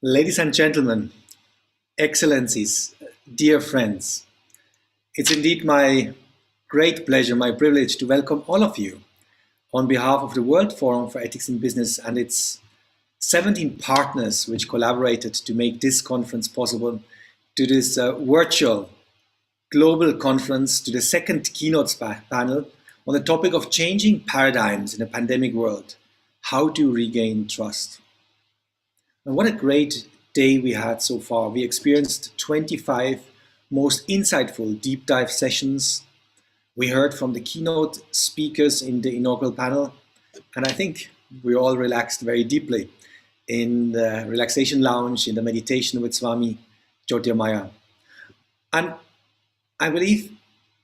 Ladies and gentlemen, excellencies, dear friends, it's indeed my great pleasure, my privilege to welcome all of you on behalf of the World Forum for Ethics in Business and its 17 partners which collaborated to make this conference possible, to this virtual global conference, to the second keynote panel on the topic of changing paradigms in a pandemic world, how to regain trust. And what a great day we had so far. We experienced 25 most insightful deep dive sessions. We heard from the keynote speakers in the inaugural panel, and I think we all relaxed very deeply in the relaxation lounge, in the meditation with Swami Jyotirmaya. And I believe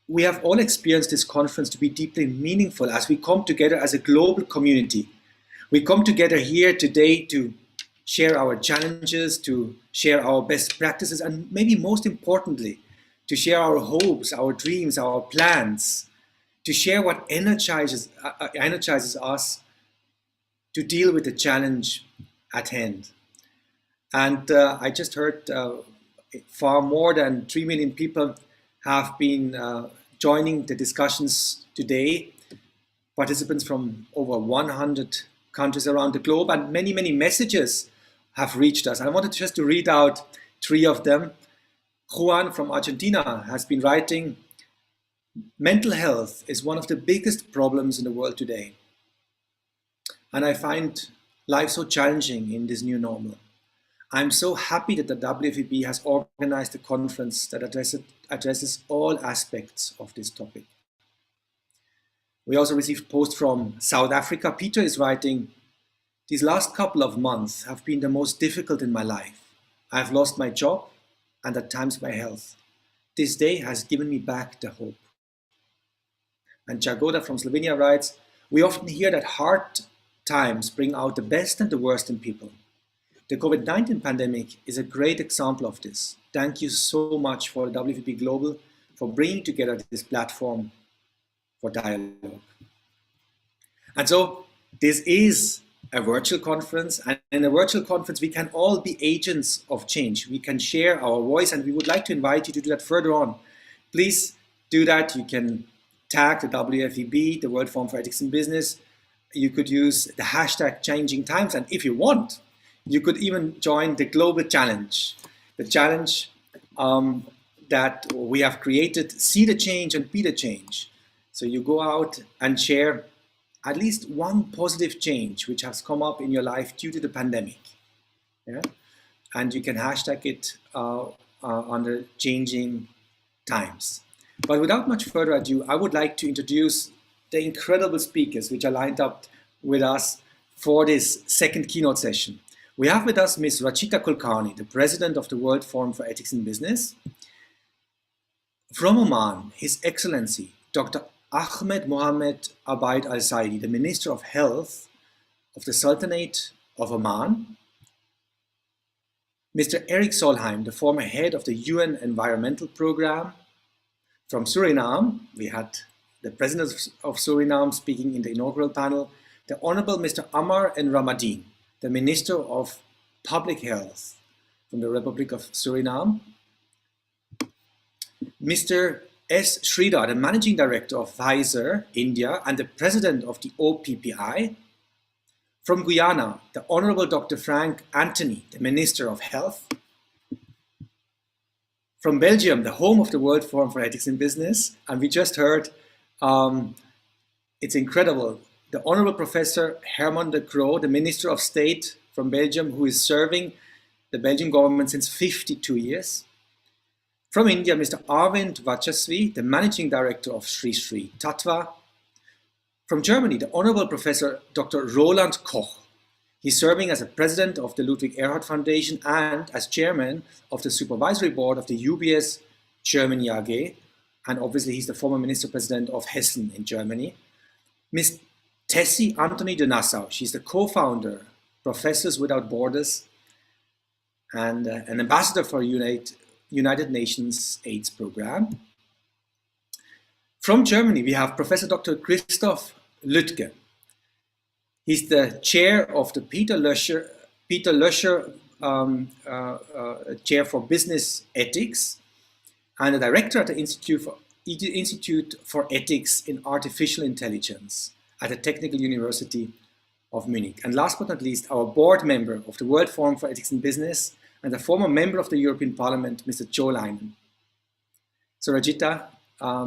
we have all experienced this conference to be deeply meaningful as we come together as a global community. We come together here today to share our challenges, to share our best practices, and maybe most importantly, to share our hopes, our dreams, our plans, to share what energizes us to deal with the challenge at hand. And I just heard far more than 3 million people have been joining the discussions today, participants from over 100 countries around the globe, and many, many messages have reached us. And I wanted just to read out 3 of them. Juan from Argentina has been writing, mental health is one of the biggest problems in the world today. And I find life so challenging in this new normal. I'm so happy that the WFEB has organized a conference that addresses all aspects of this topic. We also received posts from South Africa. Peter is writing, these last couple of months have been the most difficult in my life. I've lost my job and at times my health. This day has given me back the hope. And Jagoda from Slovenia writes, we often hear that hard times bring out the best and the worst in people. The COVID-19 pandemic is a great example of this. Thank you so much for WFEB Global for bringing together this platform for dialogue. And so this is a virtual conference, and in a virtual conference we can all be agents of change. We can share our voice, and we would like to invite you to do that further on. Please do that. You can tag the WFEB, the World Forum for Ethics in Business. You could use the hashtag changing times, and if you want, you could even join the global challenge. The challenge that we have created, see the change and be the change. So you go out and share at least one positive change which has come up in your life due to the pandemic. Yeah? And you can hashtag it under changing times. But without much further ado, I would like to introduce the incredible speakers which are lined up with us for this second keynote session. We have with us Ms. Rachita Kulkarni, the President of the World Forum for Ethics in Business. From Oman, His Excellency, Dr. Ahmed Mohammed Abaid Al-Saidi, the Minister of Health of the Sultanate of Oman. Mr. Eric Solheim, the former head of the UN Environmental Program. From Suriname, we had the President of Suriname speaking in the inaugural panel, the Honorable Mr. Amar N. Ramadeen, the Minister of Public Health from the Republic of Suriname. Mr. S. Sridhar, the Managing Director of Pfizer, India, and the President of the OPPI. From Guyana, the Honorable Dr. Frank Anthony, the Minister of Health. From Belgium, the home of the World Forum for Ethics in Business, and we just heard, it's incredible, the Honorable Professor Herman de Croo, the Minister of State from Belgium, who is serving the Belgian government since 52 years. From India, Mr. Arvind Vachasvi, the Managing Director of Sri Sri Tattva. From Germany, the Honorable Professor Dr. Roland Koch. He's serving as a President of the Ludwig Erhard Foundation and as Chairman of the Supervisory Board of the UBS Germany AG. And obviously, he's the former Minister President of Hessen in Germany. Ms. Tessie Anthony de Nassau. She's the co-founder, Professors Without Borders, and an ambassador for United Nations AIDS program. From Germany, we have Professor Dr. Christoph Lüttke. He's the chair of the Peter Löscher chair for business ethics and a director at the Institute for Ethics in Artificial Intelligence at the Technical University of Munich. And last but not least, our board member of the World Forum for Ethics in Business and a former member of the European Parliament, Mr. Joe Lyman. So Rajita,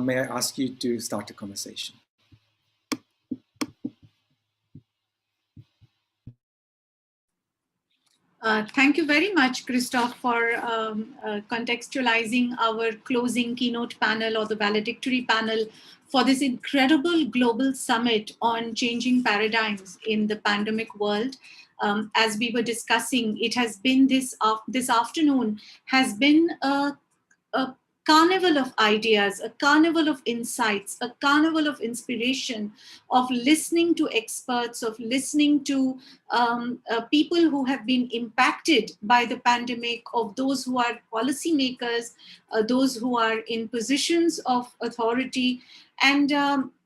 may I ask you to start the conversation? Thank you very much, Christoph, for contextualizing our closing keynote panel or the valedictory panel for this incredible global summit on changing paradigms in the pandemic world. As we were discussing, it has been this afternoon has been a carnival of ideas, a carnival of insights, a carnival of inspiration, of listening to experts, of listening to people who have been impacted by the pandemic, of those who are policymakers, those who are in positions of authority. And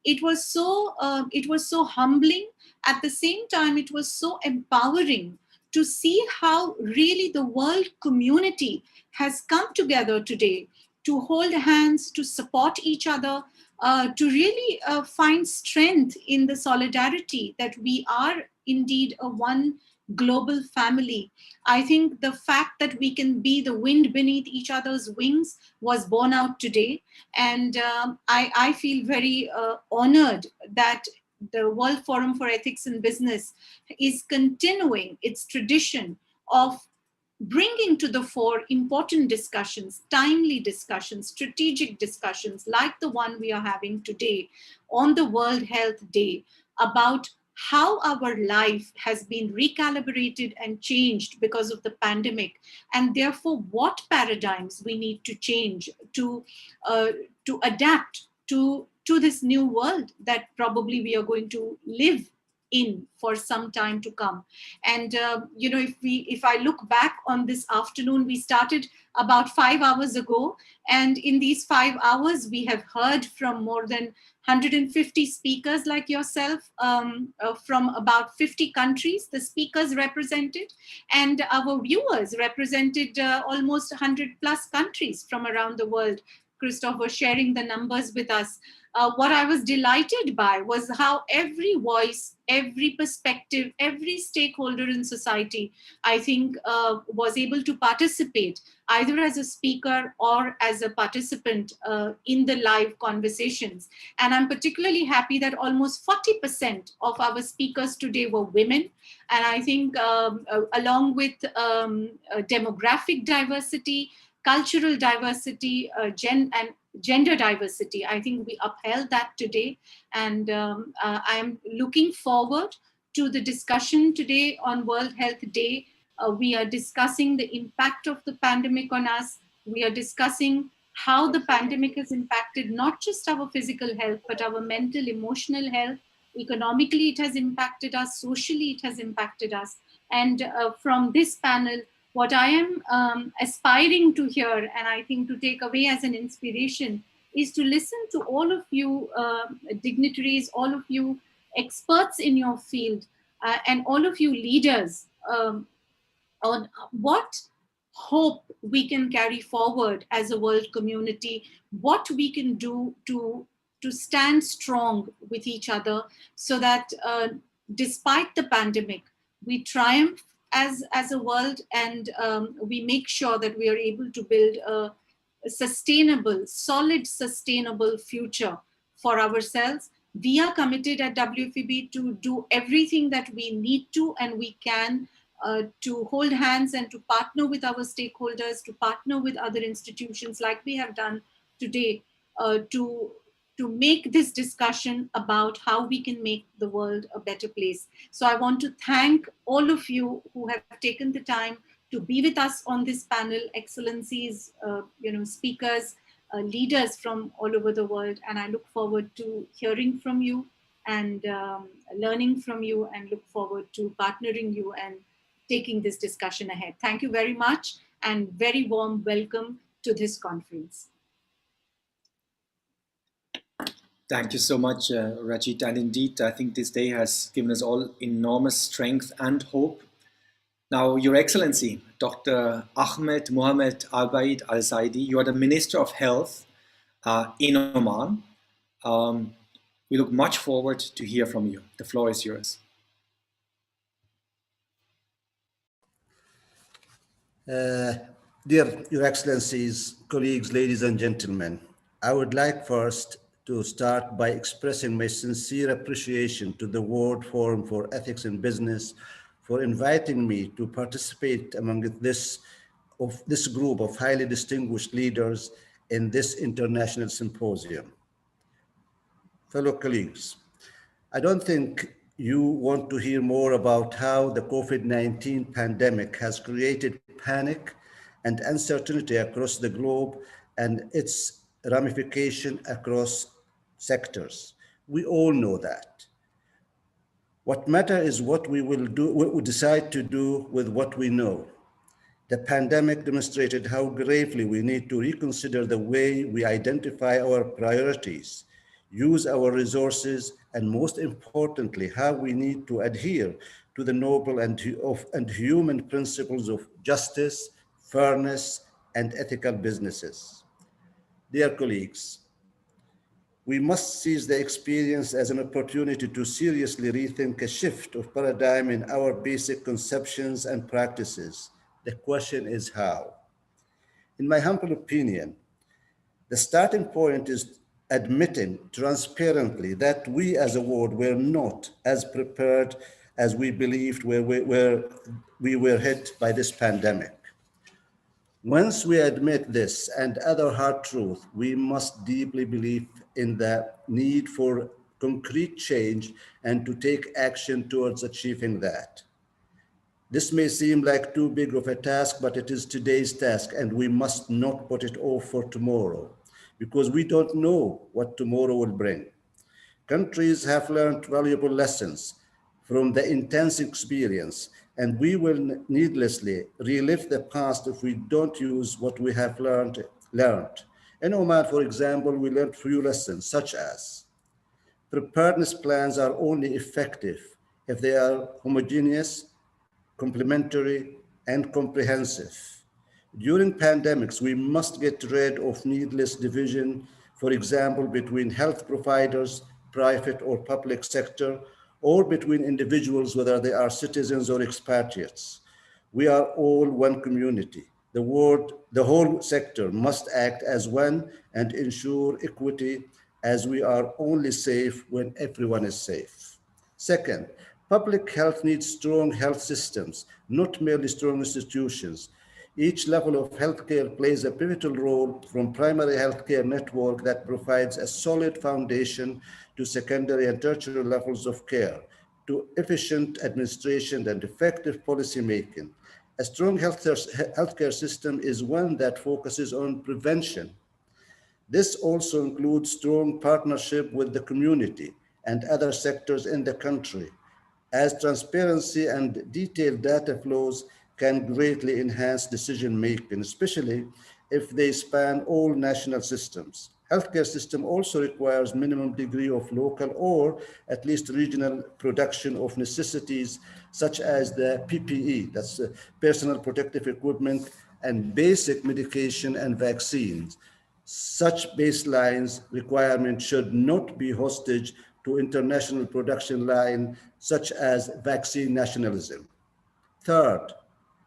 it was so humbling. At the same time, it was so empowering to see how really the world community has come together today to hold hands, to support each other, to really find strength in the solidarity that we are indeed a one global family. I think the fact that we can be the wind beneath each other's wings was borne out today. And I feel very honored that the World Forum for Ethics in Business is continuing its tradition of bringing to the fore important discussions, timely discussions, strategic discussions like the one we are having today on the World Health Day about how our life has been recalibrated and changed because of the pandemic, and therefore what paradigms we need to change to adapt to this new world that probably we are going to live in for some time to come. And if I look back on this afternoon, we started about 5 hours ago, and in these 5 hours we have heard from more than 150 speakers like yourself, from about 50 countries, the speakers represented, and our viewers represented almost 100 plus countries from around the world. Christoph was sharing the numbers with us. What I was delighted by was how every voice, every perspective, every stakeholder in society, I think, was able to participate either as a speaker or as a participant in the live conversations. And I'm particularly happy that almost 40% of our speakers today were women. And I think along with demographic diversity, cultural diversity, and gender diversity, I think we upheld that today. And I'm looking forward to the discussion today on World Health Day. We are discussing the impact of the pandemic on us. We are discussing how the pandemic has impacted not just our physical health, but our mental, emotional health. Economically, it has impacted us. Socially, it has impacted us. And from this panel, what I am aspiring to hear, and I think to take away as an inspiration, is to listen to all of you dignitaries, all of you experts in your field, and all of you leaders, on what hope we can carry forward as a world community, what we can do to stand strong with each other, so that despite the pandemic, we triumph as a world, and we make sure that we are able to build a sustainable, solid, sustainable future for ourselves. We are committed at WFEB to do everything that we need to and we can to hold hands and to partner with our stakeholders, to partner with other institutions like we have done today, to make this discussion about how we can make the world a better place. So I want to thank all of you who have taken the time to be with us on this panel, excellencies, speakers, leaders from all over the world. And I look forward to hearing from you and learning from you, and look forward to partnering you and taking this discussion ahead. Thank you very much, and very warm welcome to this conference. Thank you so much, Rajita. And indeed, I think this day has given us all enormous strength and hope. Now, Your Excellency, Dr. Ahmed Mohamed Al-Baid Al-Saidi, you are the Minister of Health in Oman. We look much forward to hear from you. The floor is yours. Dear Your Excellencies, colleagues, ladies and gentlemen, I would like first to start by expressing my sincere appreciation to the World Forum for Ethics in Business for inviting me to participate among this group of highly distinguished leaders in this international symposium. Fellow colleagues, I don't think you want to hear more about how the COVID-19 pandemic has created panic and uncertainty across the globe and its ramification across sectors. We all know that. What matters is what we will do, what we decide to do with what we know. The pandemic demonstrated how gravely we need to reconsider the way we identify our priorities, use our resources, and most importantly, how we need to adhere to the noble and human principles of justice, fairness, and ethical businesses. Dear colleagues, we must seize the experience as an opportunity to seriously rethink a shift of paradigm in our basic conceptions and practices. The question is how. In my humble opinion, the starting point is admitting transparently that we as a world were not as prepared as we believed where we were hit by this pandemic. Once we admit this and other hard truths, we must deeply believe in the need for concrete change and to take action towards achieving that. This may seem like too big of a task, but it is today's task, and we must not put it off for tomorrow because we don't know what tomorrow will bring. Countries have learned valuable lessons from the intense experience, and we will needlessly relive the past if we don't use what we have learned. In Oman, for example, we learned few lessons, such as preparedness plans are only effective if they are homogeneous, complementary, and comprehensive. During pandemics, we must get rid of needless division, for example, between health providers, private or public sector, or between individuals, whether they are citizens or expatriates. We are all one community. The whole sector must act as one and ensure equity, as we are only safe when everyone is safe. Second, public health needs strong health systems, not merely strong institutions. Each level of healthcare plays a pivotal role, from primary healthcare network that provides a solid foundation to secondary and tertiary levels of care, to efficient administration and effective policy making. A strong healthcare system is one that focuses on prevention. This also includes strong partnership with the community and other sectors in the country, as transparency and detailed data flows can greatly enhance decision making, especially if they span all national systems. Healthcare system also requires minimum degree of local or at least regional production of necessities such as the PPE, that's personal protective equipment, and basic medication and vaccines. Such baselines requirements should not be hostage to international production line such as vaccine nationalism. Third,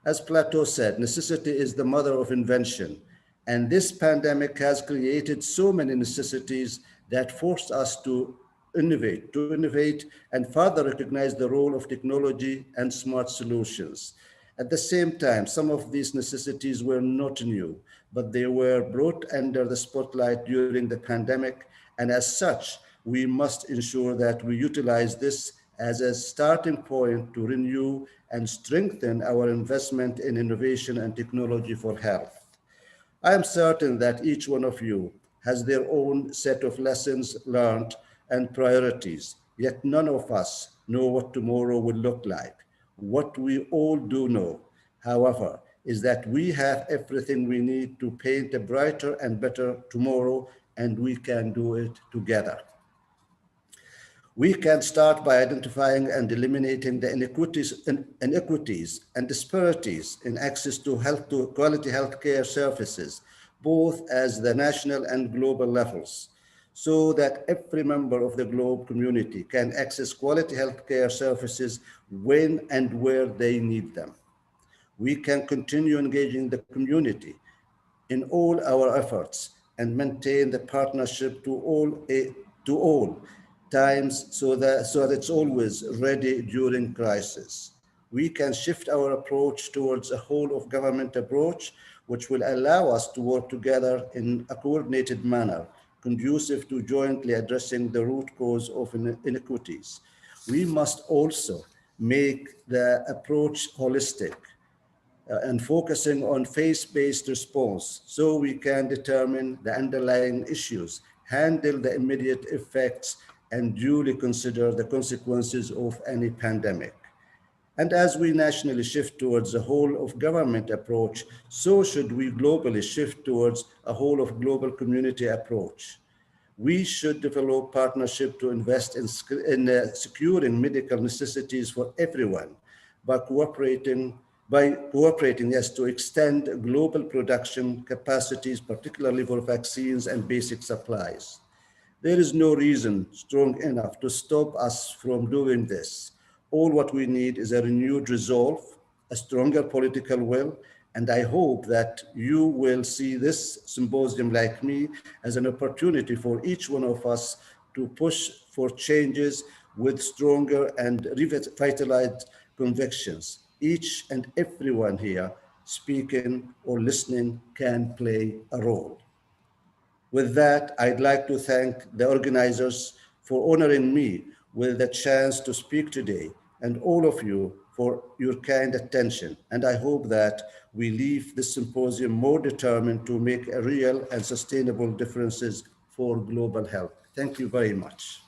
as Plato said, necessity is the mother of invention. And this pandemic has created so many necessities that forced us to innovate and further recognize the role of technology and smart solutions. At the same time, some of these necessities were not new, but they were brought under the spotlight during the pandemic. And as such, we must ensure that we utilize this as a starting point to renew and strengthen our investment in innovation and technology for health. I am certain that each one of you has their own set of lessons learned and priorities, yet none of us know what tomorrow will look like. What we all do know, however, is that we have everything we need to paint a brighter and better tomorrow, and we can do it together. We can start by identifying and eliminating the inequities and disparities in access to quality healthcare services, both as the national and global levels, so that every member of the global community can access quality healthcare services when and where they need them. We can continue engaging the community in all our efforts and maintain the partnership to all times so that it's always ready during crisis. We can shift our approach towards a whole of government approach, which will allow us to work together in a coordinated manner, conducive to jointly addressing the root cause of inequities. We must also make the approach holistic, and focusing on faith-based response so we can determine the underlying issues, handle the immediate effects, and duly consider the consequences of any pandemic. And as we nationally shift towards a whole of government approach, so should we globally shift towards a whole of global community approach. We should develop partnership to invest in securing medical necessities for everyone by cooperating, yes, to extend global production capacities, particularly for vaccines and basic supplies. There is no reason strong enough to stop us from doing this. All what we need is a renewed resolve, a stronger political will, and I hope that you will see this symposium, like me, as an opportunity for each one of us to push for changes with stronger and revitalized convictions. Each and everyone here speaking or listening can play a role. With that, I'd like to thank the organizers for honoring me with the chance to speak today, and all of you for your kind attention. And I hope that we leave this symposium more determined to make a real and sustainable differences for global health. Thank you very much.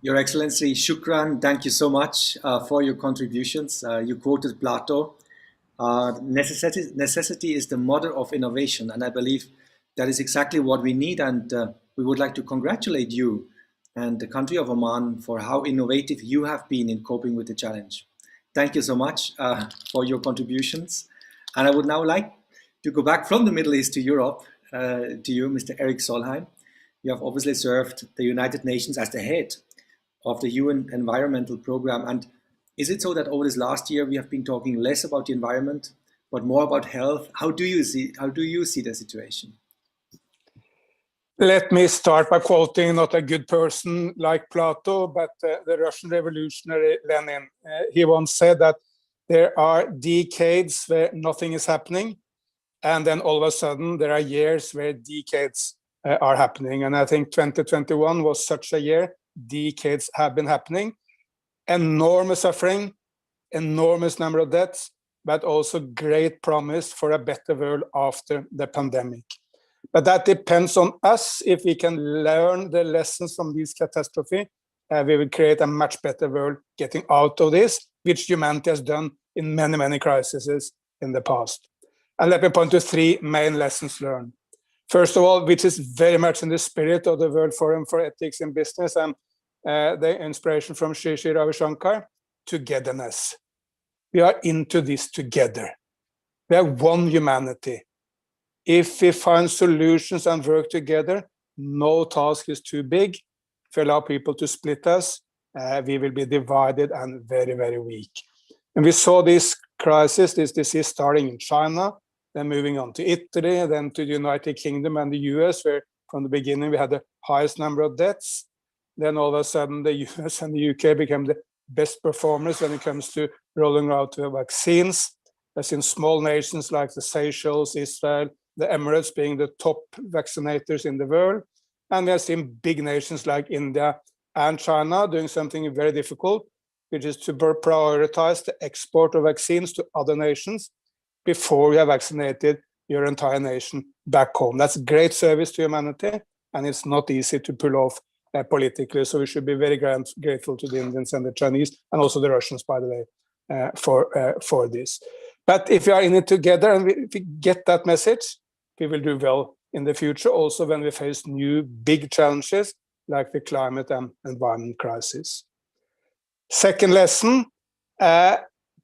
Your Excellency, shukran. Thank you so much for your contributions. You quoted Plato. Necessity is the mother of innovation, and I believe that is exactly what we need. And we would like to congratulate you and the country of Oman for how innovative you have been in coping with the challenge. Thank you so much for your contributions. And I would now like to go back from the Middle East to Europe, to you, Mr. Eric Solheim. You have obviously served the United Nations as the head of the UN Environmental Program. And is it so that over this last year we have been talking less about the environment, but more about health? How do you see the situation? Let me start by quoting not a good person like Plato, but the Russian revolutionary Lenin. He once said that there are decades where nothing is happening, and then all of a sudden there are years where decades are happening. And I think 2021 was such a year. Decades have been happening. Enormous suffering, enormous number of deaths, but also great promise for a better world after the pandemic. But that depends on us. If we can learn the lessons from this catastrophe, we will create a much better world getting out of this, which humanity has done in many, many crises in the past. And let me point to three main lessons learned. First of all, which is very much in the spirit of the World Forum for Ethics in Business and the inspiration from Ravi Shankar, togetherness. We are into this together. We are one humanity. If we find solutions and work together, no task is too big. If we allow people to split us, we will be divided and very, very weak. And we saw this crisis, this disease starting in China, then moving on to Italy, then to the United Kingdom and the US, where from the beginning we had the highest number of deaths. Then all of a sudden the US and the UK became the best performers when it comes to rolling out vaccines. As in small nations like the Seychelles, Israel, the Emirates being the top vaccinators in the world. And we have seen big nations like India and China doing something very difficult, which is to prioritize the export of vaccines to other nations before you have vaccinated your entire nation back home. That's great service to humanity, and it's not easy to pull off politically. So we should be very grateful to the Indians and the Chinese, and also the Russians, by the way, for this. But if we are in it together and if we get that message, we will do well in the future. Also, when we face new big challenges like the climate and environment crisis. Second lesson,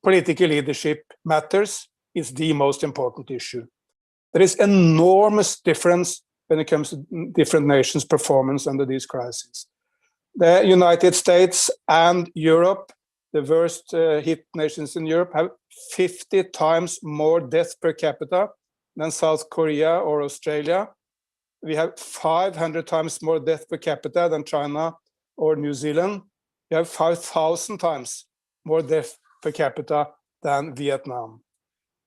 political leadership matters. Is the most important issue. There is enormous difference when it comes to different nations' performance under these crises. The United States and Europe, the worst hit nations in Europe, have 50 times more deaths per capita than South Korea or Australia. We have 500 times more death per capita than China or New Zealand. We have 5,000 times more death per capita than Vietnam.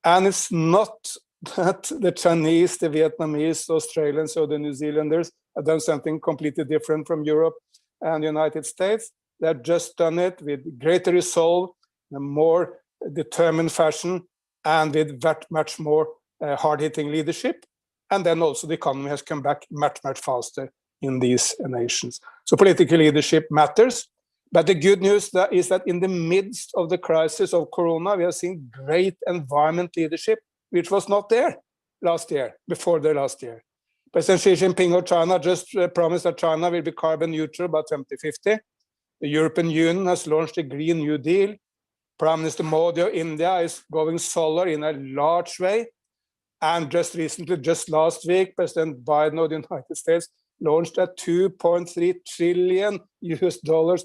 And it's not that the Chinese, the Vietnamese, the Australians, or the New Zealanders have done something completely different from Europe and the United States. They've just done it with greater resolve, in a more determined fashion, and with much more hard-hitting leadership. And then also the economy has come back much, much faster in these nations. So political leadership matters. But the good news is that in the midst of the crisis of Corona, we have seen great environment leadership, which was not there before the last year. President Xi Jinping of China just promised that China will be carbon neutral by 2050. The European Union has launched a Green New Deal. Prime Minister Modi of India is going solar in a large way. And just recently, just last week, President Biden of the United States launched a $2.3 trillion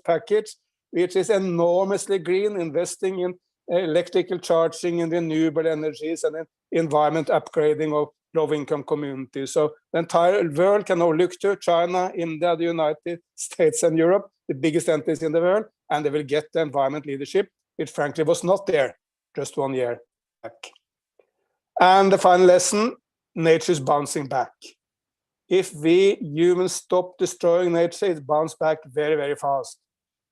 package, which is enormously green, investing in electrical charging and renewable energies and in environment upgrading of low-income communities. So the entire world can now look to China, India, the United States, and Europe, the biggest entities in the world, and they will get the environment leadership, which frankly was not there just 1 year back. And the final lesson, nature is bouncing back. If we humans stop destroying nature, it bounces back very, very fast.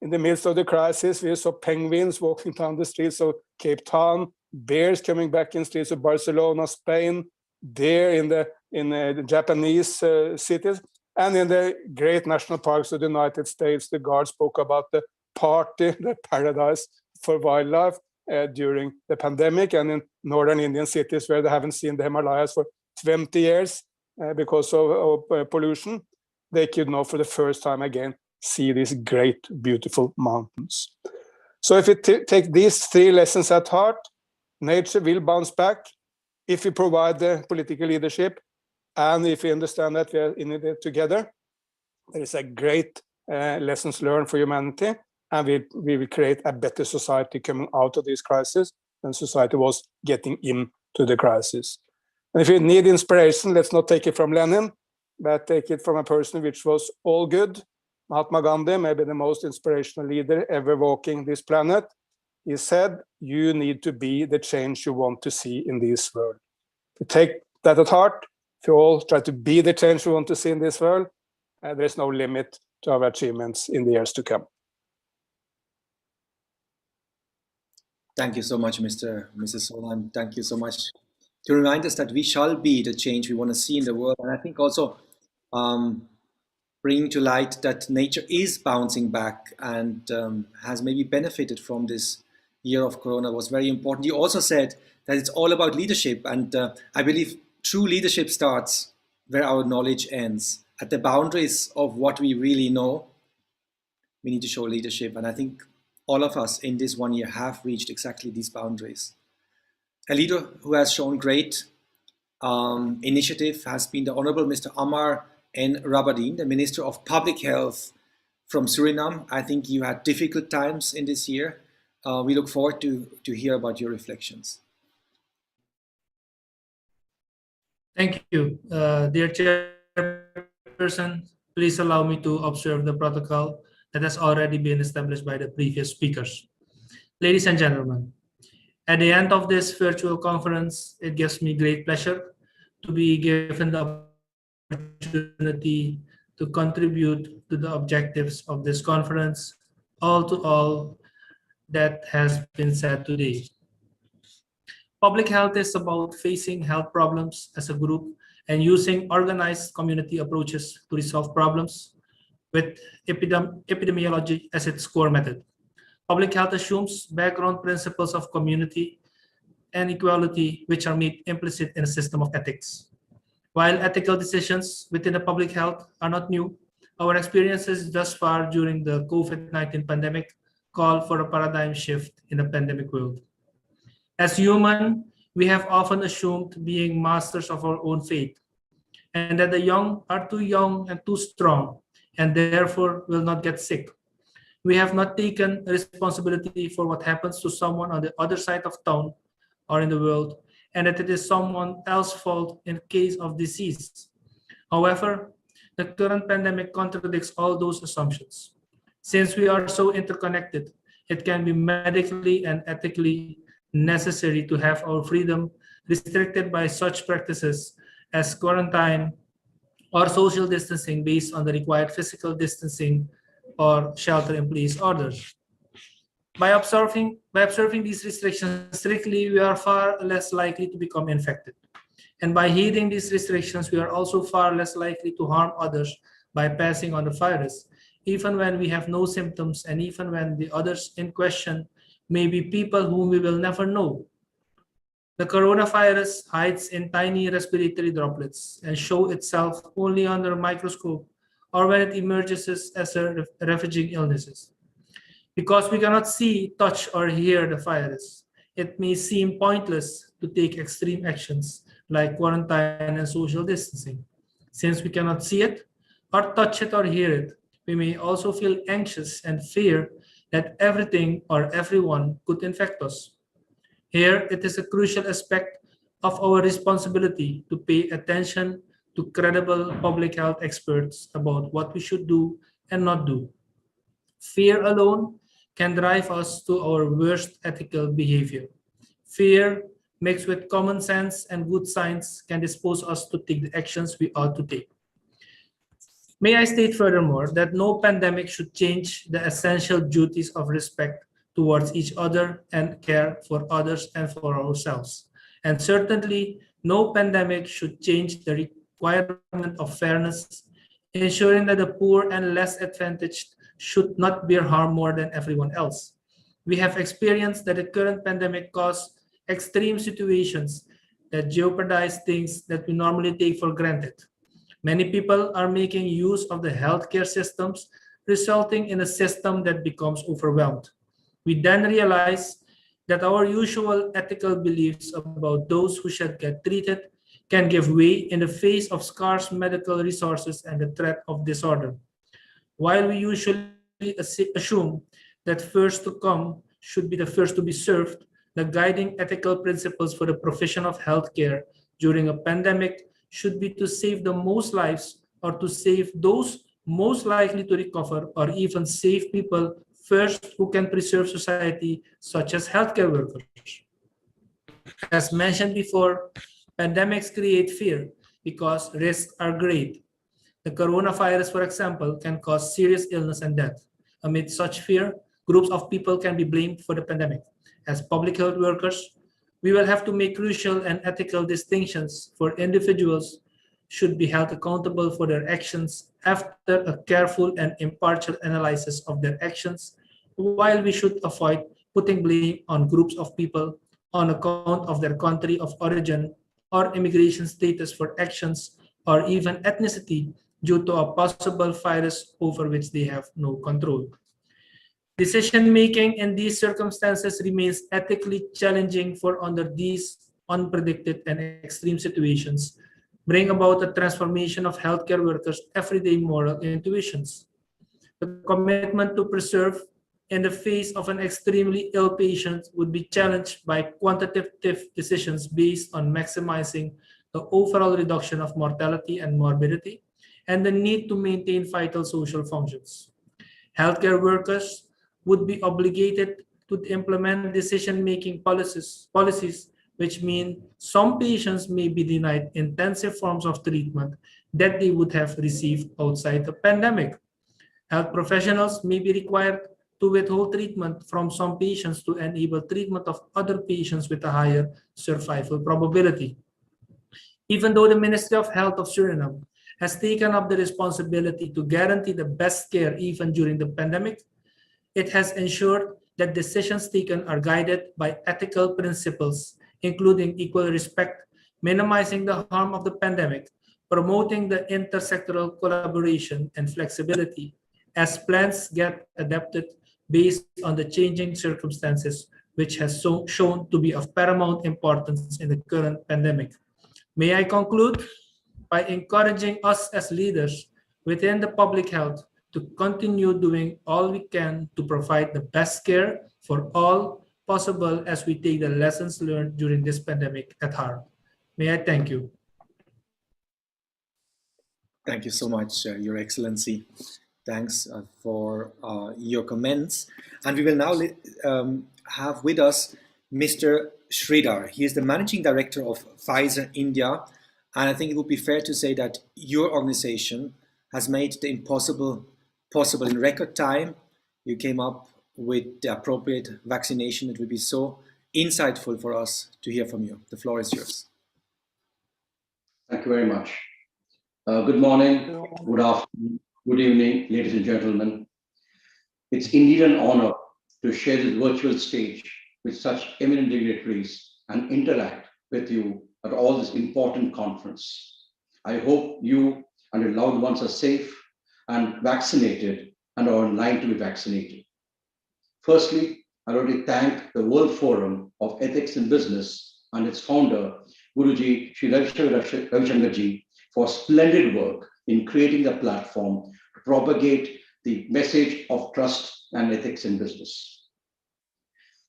In the midst of the crisis, we saw penguins walking down the streets of Cape Town, bears coming back in streets of Barcelona, Spain, deer in the Japanese cities, and in the great national parks of the United States. The guard spoke about the party, the paradise for wildlife during the pandemic, and in northern Indian cities where they haven't seen the Himalayas for 20 years because of pollution, they could now for the first time again see these great, beautiful mountains. So if we take these three lessons at heart, nature will bounce back if we provide the political leadership, and if we understand that we are in it together. There is a great lessons learned for humanity, and we will create a better society coming out of this crisis than society was getting into the crisis. And if you need inspiration, let's not take it from Lenin, but take it from a person which was all good. Mahatma Gandhi, maybe the most inspirational leader ever walking this planet. He said, you need to be the change you want to see in this world. If you take that at heart, if you all try to be the change you want to see in this world, there is no limit to our achievements in the years to come. Thank you so much, Mrs. Solheim. Thank you so much to remind us that we shall be the change we want to see in the world. And I think also bringing to light that nature is bouncing back and has maybe benefited from this year of Corona was very important. You also said that it's all about leadership. And I believe true leadership starts where our knowledge ends. At the boundaries of what we really know, we need to show leadership. And I think all of us in this 1 year have reached exactly these boundaries. A leader who has shown great initiative has been the Honorable Mr. Amar N. Rabadin, the Minister of Public Health from Suriname. I think you had difficult times in this year. We look forward to hear about your reflections. Thank you. Dear Chairperson, please allow me to observe the protocol that has already been established by the previous speakers. Ladies and gentlemen, at the end of this virtual conference, it gives me great pleasure to be given the opportunity to contribute to the objectives of this conference, all that has been said today. Public health is about facing health problems as a group and using organized community approaches to resolve problems with epidemiology as its core method. Public health assumes background principles of community and equality, which are made implicit in a system of ethics. While ethical decisions within the public health are not new, Our experiences thus far during the COVID-19 pandemic call for a paradigm shift in the pandemic world. As human, we have often assumed being masters of our own fate, and that the young are too young and too strong, and therefore will not get sick. We have not taken responsibility for what happens to someone on the other side of town or in the world, and that it is someone else's fault in case of disease. However, the current pandemic contradicts all those assumptions. Since we are so interconnected, it can be medically and ethically necessary to have our freedom restricted by such practices as quarantine or social distancing based on the required physical distancing or shelter-in-place orders. By observing these restrictions strictly, we are far less likely to become infected. And by heeding these restrictions, we are also far less likely to harm others by passing on the virus, even when we have no symptoms and even when the others in question may be people whom we will never know. The coronavirus hides in tiny respiratory droplets and shows itself only under a microscope or when it emerges as a ravaging illness. Because we cannot see, touch, or hear the virus, it may seem pointless to take extreme actions like quarantine and social distancing. Since we cannot see it, or touch it, or hear it, we may also feel anxious and fear that everything or everyone could infect us. Here, it is a crucial aspect of our responsibility to pay attention to credible public health experts about what we should do and not do. Fear alone can drive us to our worst ethical behavior. Fear, mixed with common sense and good science, can dispose us to take the actions we ought to take. May I state furthermore that no pandemic should change the essential duties of respect towards each other and care for others and for ourselves. And certainly, no pandemic should change the requirement of fairness, ensuring that the poor and less advantaged should not bear harm more than everyone else. We have experienced that the current pandemic caused extreme situations that jeopardize things that we normally take for granted. Many people are making use of the healthcare systems, resulting in a system that becomes overwhelmed. We then realize that our usual ethical beliefs about those who should get treated can give way in the face of scarce medical resources and the threat of disorder. While we usually assume that first to come should be the first to be served, the guiding ethical principles for the provision of healthcare during a pandemic should be to save the most lives or to save those most likely to recover or even save people first who can preserve society, such as healthcare workers. As mentioned before, pandemics create fear because risks are great. The coronavirus, for example, can cause serious illness and death. Amid such fear, groups of people can be blamed for the pandemic. As public health workers, we will have to make crucial and ethical distinctions, for individuals should be held accountable for their actions after a careful and impartial analysis of their actions, while we should avoid putting blame on groups of people on account of their country of origin or immigration status for actions or even ethnicity due to a possible virus over which they have no control. Decision-making in these circumstances remains ethically challenging, for under these unpredicted and extreme situations bring about a transformation of healthcare workers' everyday moral intuitions. The commitment to preserve in the face of an extremely ill patient would be challenged by quantitative decisions based on maximizing the overall reduction of mortality and morbidity and the need to maintain vital social functions. Healthcare workers would be obligated to implement decision-making policies which mean some patients may be denied intensive forms of treatment that they would have received outside the pandemic. Health professionals may be required to withhold treatment from some patients to enable treatment of other patients with a higher survival probability. Even though the Ministry of Health of Suriname has taken up the responsibility to guarantee the best care even during the pandemic, it has ensured that decisions taken are guided by ethical principles, including equal respect, minimizing the harm of the pandemic, promoting the intersectoral collaboration and flexibility as plans get adapted based on the changing circumstances, which has shown to be of paramount importance in the current pandemic. May I conclude by encouraging us as leaders within the public health to continue doing all we can to provide the best care for all possible as we take the lessons learned during this pandemic at heart. May I thank you. Thank you so much, Your Excellency. Thanks for your comments. And we will now have with us Mr. Sridhar. He is the Managing Director of Pfizer India. And I think it would be fair to say that your organization has made the impossible possible in record time. You came up with the appropriate vaccination. It would be so insightful for us to hear from you. The floor is yours. Thank you very much. Good morning, good afternoon, good evening, ladies and gentlemen. It's indeed an honor to share this virtual stage with such eminent dignitaries and interact with you at all this important conference. I hope you and your loved ones are safe and vaccinated and are in line to be vaccinated. Firstly, I want to thank the World Forum of Ethics in Business and its founder, Guruji Sri Ravi for splendid work in creating the platform to propagate the message of trust and ethics in business.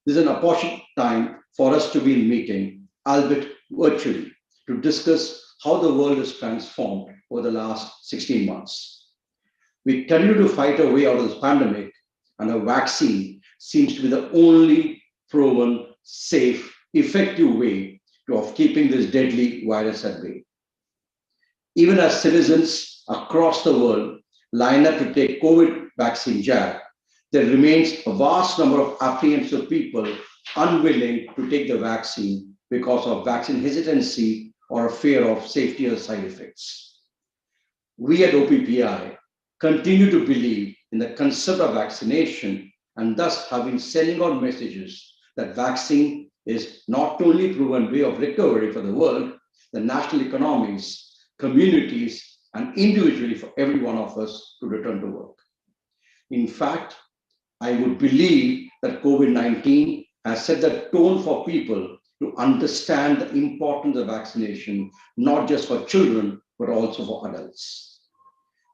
This is an opportune time for us to be in meeting, albeit virtually, to discuss how the world is transformed over the last 16 months. We continue to fight our way out of this pandemic, and a vaccine seems to be the only proven, safe, effective way of keeping this deadly virus at bay. Even as citizens across the world line up to take COVID vaccine jab, there remains a vast number of apprehensive people unwilling to take the vaccine because of vaccine hesitancy or a fear of safety or side effects. We at OPPI continue to believe in the concept of vaccination and thus have been sending out messages that vaccine is not only proven way of recovery for the world, the national economies, communities, and individually for every one of us to return to work. In fact, I would believe that COVID-19 has set the tone for people to understand the importance of vaccination, not just for children, but also for adults.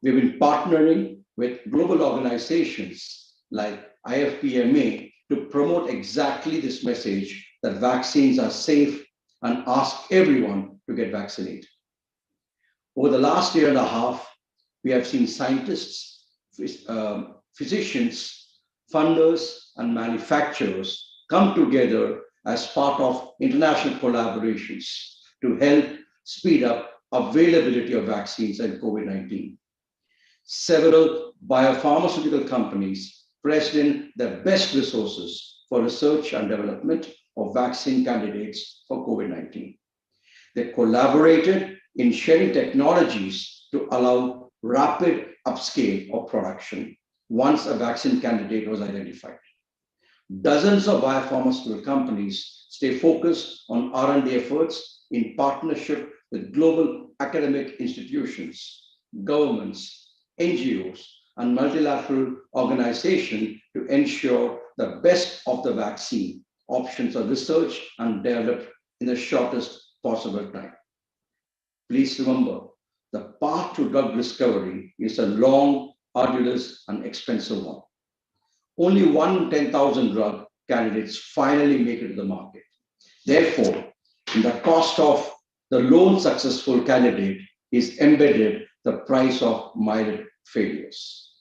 We've been partnering with global organizations like IFPMA to promote exactly this message that vaccines are safe and ask everyone to get vaccinated. Over the last year and a half, we have seen scientists, physicians, funders, and manufacturers come together as part of international collaborations to help speed up availability of vaccines and COVID-19. Several biopharmaceutical companies pressed in their best resources for research and development of vaccine candidates for COVID-19. They collaborated in sharing technologies to allow rapid upscale of production once a vaccine candidate was identified. Dozens of biopharmaceutical companies stay focused on R&D efforts in partnership with global academic institutions, governments, NGOs, and multilateral organizations to ensure the best of the vaccine options are researched and developed in the shortest possible time. Please remember, the path to drug discovery is a long, arduous, and expensive one. Only 1 in 10,000 drug candidates finally make it to the market. Therefore, in the cost of the lone successful candidate is embedded the price of mild failures.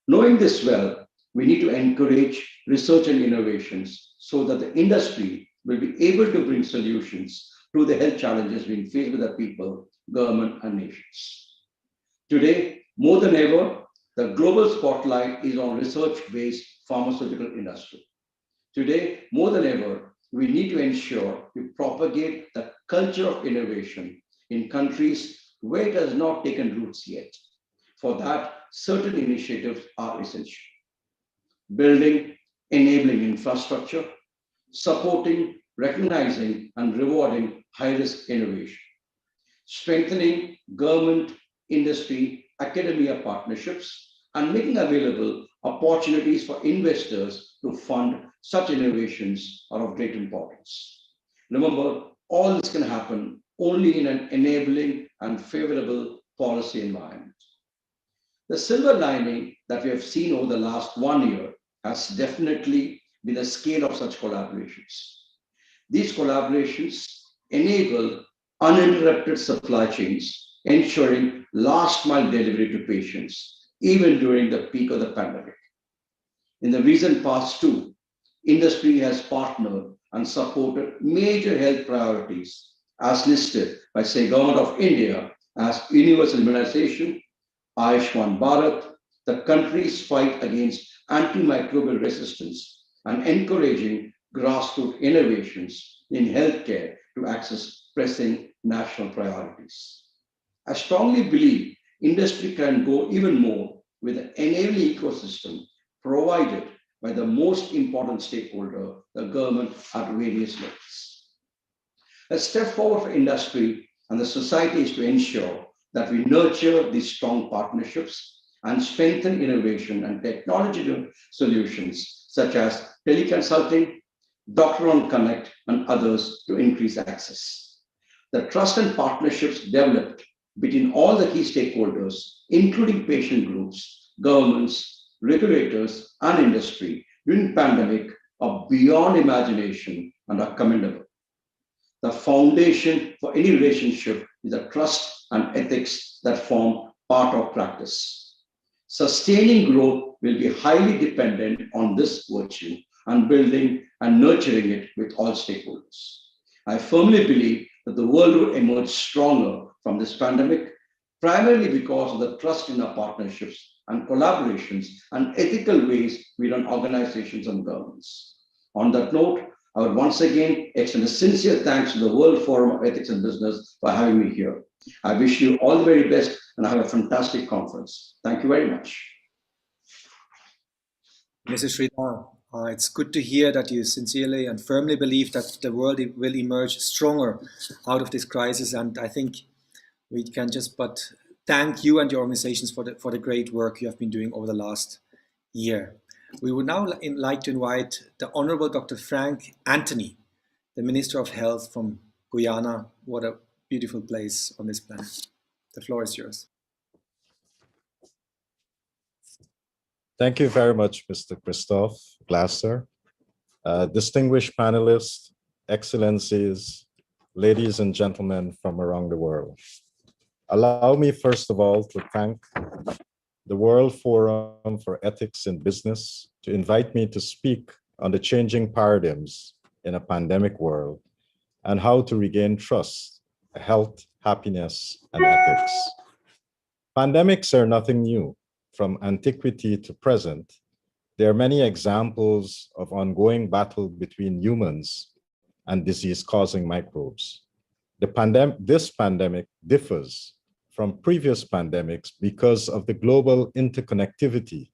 Knowing this well, we need to encourage research and innovations so that the industry will be able to bring solutions to the health challenges being faced with the people, government, and nations. Today, more than ever, the global spotlight is on research-based pharmaceutical industry. Today, more than ever, we need to ensure we propagate the culture of innovation in countries where it has not taken roots yet. For that, certain initiatives are essential. Building, enabling infrastructure, supporting, recognizing, and rewarding high-risk innovation, strengthening government, industry, academia partnerships, and making available opportunities for investors to fund such innovations are of great importance. Remember, all this can happen only in an enabling and favorable policy environment. The silver lining that we have seen over the last 1 year has definitely been the scale of such collaborations. These collaborations enable uninterrupted supply chains, ensuring last mile delivery to patients, even during the peak of the pandemic. In the recent past too, industry has partnered and supported major health priorities as listed by, say, Government of India as universal immunization, Ayushman Bharat, the country's fight against antimicrobial resistance, and encouraging grassroots innovations in healthcare to access pressing national priorities. I strongly believe industry can go even more with an enabling ecosystem provided by the most important stakeholder, the government at various levels. A step forward for industry and the society is to ensure that we nurture these strong partnerships and strengthen innovation and technology solutions such as teleconsulting, Doctor on Connect, and others to increase access. The trust and partnerships developed between all the key stakeholders, including patient groups, governments, regulators, and industry during the pandemic are beyond imagination and are commendable. The foundation for any relationship is the trust and ethics that form part of practice. Sustaining growth will be highly dependent on this virtue and building and nurturing it with all stakeholders. I firmly believe that the world will emerge stronger from this pandemic, primarily because of the trust in our partnerships and collaborations and ethical ways we run organizations and governments. On that note, I would once again extend a sincere thanks to the World Forum of Ethics and Business for having me here. I wish you all the very best and have a fantastic conference. Thank you very much. Mrs. Sridhar, it's good to hear that you sincerely and firmly believe that the world will emerge stronger out of this crisis. And I think we can just but thank you and your organizations for the great work you have been doing over the last year. We would now like to invite the Honorable Dr. Frank Anthony, the Minister of Health from Guyana. What a beautiful place on this planet. The floor is yours. Thank you very much, Mr. Christoph Glasser. Distinguished panelists, excellencies, ladies and gentlemen from around the world. Allow me, first of all, to thank the World Forum for Ethics in Business to invite me to speak on the changing paradigms in a pandemic world and how to regain trust, health, happiness, and ethics. Pandemics are nothing new. From antiquity to present, there are many examples of ongoing battle between humans and disease-causing microbes. This pandemic differs from previous pandemics because of the global interconnectivity.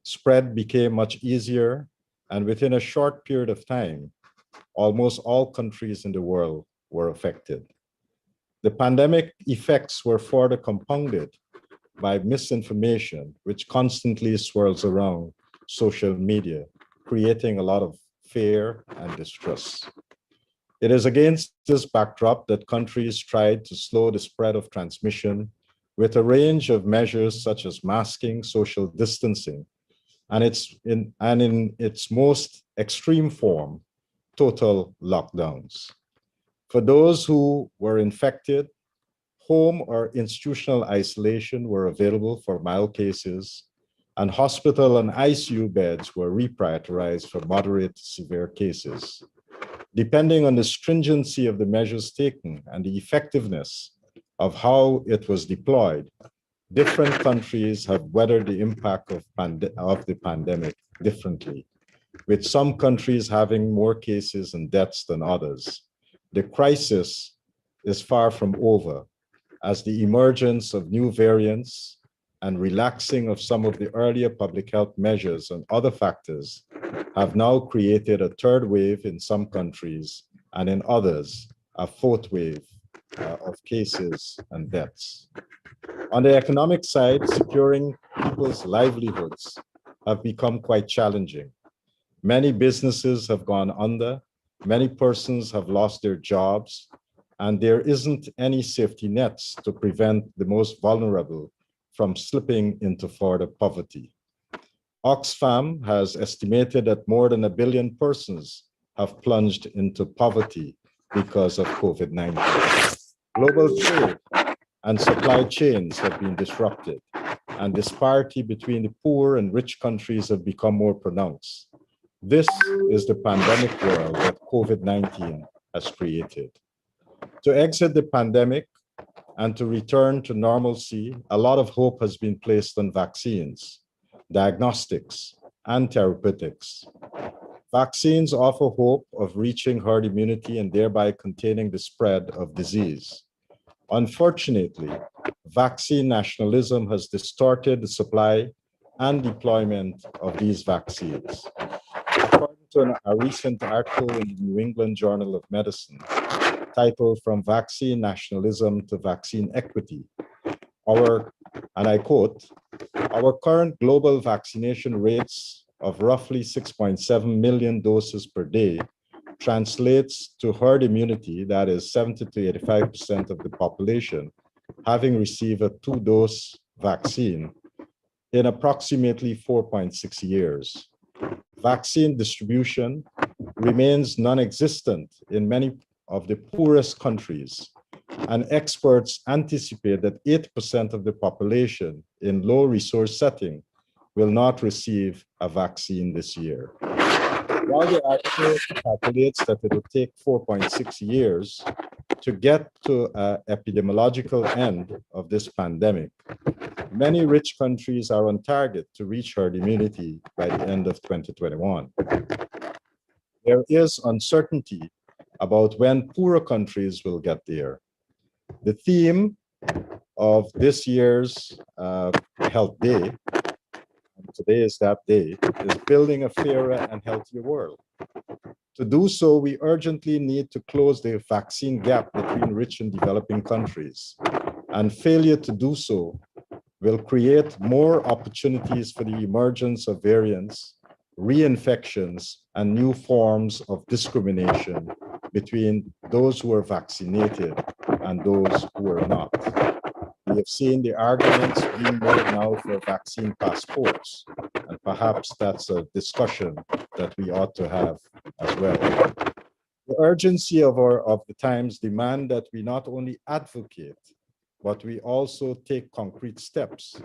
Spread became much easier, and within a short period of time, almost all countries in the world were affected. The pandemic effects were further compounded by misinformation, which constantly swirls around social media, creating a lot of fear and distrust. It is against this backdrop that countries tried to slow the spread of transmission with a range of measures such as masking, social distancing, and in its most extreme form, total lockdowns. For those who were infected, home or institutional isolation were available for mild cases, and hospital and ICU beds were reprioritized for moderate to severe cases. Depending on the stringency of the measures taken and the effectiveness of how it was deployed, different countries have weathered the impact of the pandemic differently, with some countries having more cases and deaths than others. The crisis is far from over, as the emergence of new variants and relaxing of some of the earlier public health measures and other factors have now created a third wave in some countries, and in others, a fourth wave of cases and deaths. On the economic side, securing people's livelihoods have become quite challenging. Many businesses have gone under, many persons have lost their jobs, and there isn't any safety nets to prevent the most vulnerable from slipping into further poverty. Oxfam has estimated that more than 1 billion persons have plunged into poverty because of COVID-19. Global trade and supply chains have been disrupted, and disparity between the poor and rich countries have become more pronounced. This is the pandemic world that COVID-19 has created. To exit the pandemic and to return to normalcy, a lot of hope has been placed on vaccines, diagnostics, and therapeutics. Vaccines offer hope of reaching herd immunity and thereby containing the spread of disease. Unfortunately, vaccine nationalism has distorted the supply and deployment of these vaccines. According to a recent article in the New England Journal of Medicine, titled From Vaccine Nationalism to Vaccine Equity, and I quote, our current global vaccination rates of roughly 6.7 million doses per day translates to herd immunity, that is 70 to 85% of the population having received a 2-dose vaccine in approximately 4.6 years. Vaccine distribution remains non-existent in many of the poorest countries, and experts anticipate that 8% of the population in low-resource setting will not receive a vaccine this year. While the article calculates that it will take 4.6 years to get to an epidemiological end of this pandemic, many rich countries are on target to reach herd immunity by the end of 2021. There is uncertainty about when poorer countries will get there. The theme of this year's Health Day, and today is that day, is building a fairer and healthier world. To do so, we urgently need to close the vaccine gap between rich and developing countries. And failure to do so will create more opportunities for the emergence of variants, reinfections, and new forms of discrimination between those who are vaccinated and those who are not. We have seen the arguments being made now for vaccine passports, and perhaps that's a discussion that we ought to have as well. The urgency of the times demand that we not only advocate, but we also take concrete steps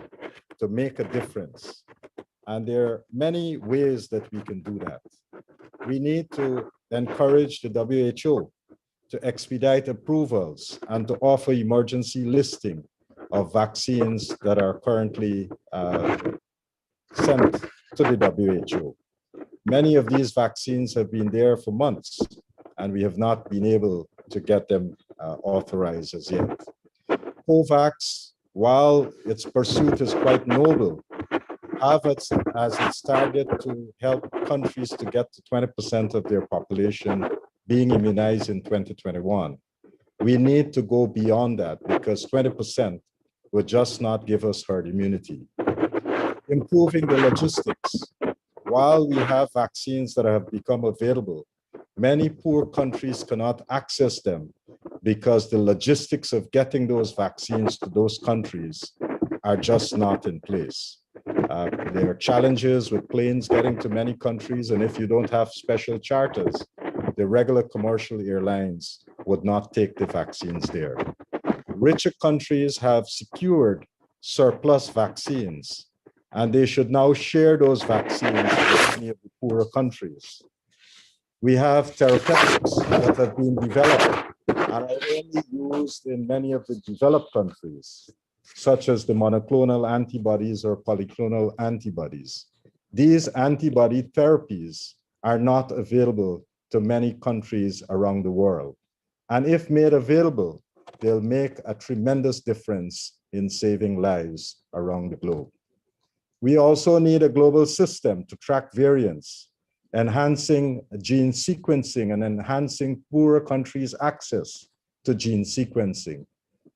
to make a difference. And there are many ways that we can do that. We need to encourage the WHO to expedite approvals and to offer emergency listing of vaccines that are currently sent to the WHO. Many of these vaccines have been there for months, and we have not been able to get them authorized as yet. COVAX, while its pursuit is quite noble, have as its target to help countries to get to 20% of their population being immunized in 2021. We need to go beyond that because 20% would just not give us herd immunity. Improving the logistics. While we have vaccines that have become available, many poor countries cannot access them because the logistics of getting those vaccines to those countries are just not in place. There are challenges with planes getting to many countries, and if you don't have special charters, the regular commercial airlines would not take the vaccines there. Richer countries have secured surplus vaccines, and they should now share those vaccines with many of the poorer countries. We have therapeutics that have been developed and are only used in many of the developed countries, such as the monoclonal antibodies or polyclonal antibodies. These antibody therapies are not available to many countries around the world. And if made available, they'll make a tremendous difference in saving lives around the globe. We also need a global system to track variants, enhancing gene sequencing and enhancing poorer countries' access to gene sequencing,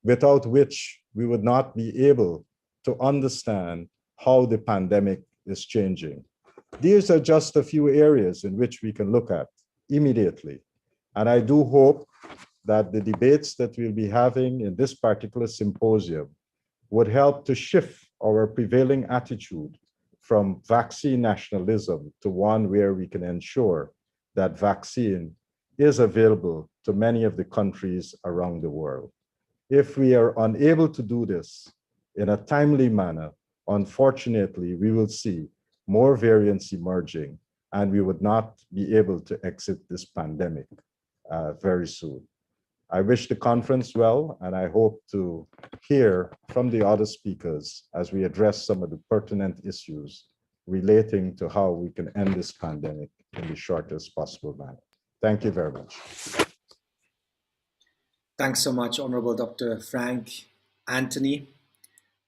without which we would not be able to understand how the pandemic is changing. These are just a few areas in which we can look at immediately. And I do hope that the debates that we'll be having in this particular symposium would help to shift our prevailing attitude from vaccine nationalism to one where we can ensure that vaccine is available to many of the countries around the world. If we are unable to do this in a timely manner, unfortunately, we will see more variants emerging, and we would not be able to exit this pandemic very soon. I wish the conference well, and I hope to hear from the other speakers as we address some of the pertinent issues relating to how we can end this pandemic in the shortest possible manner. Thank you very much. Thanks so much, Honorable Dr. Frank Anthony.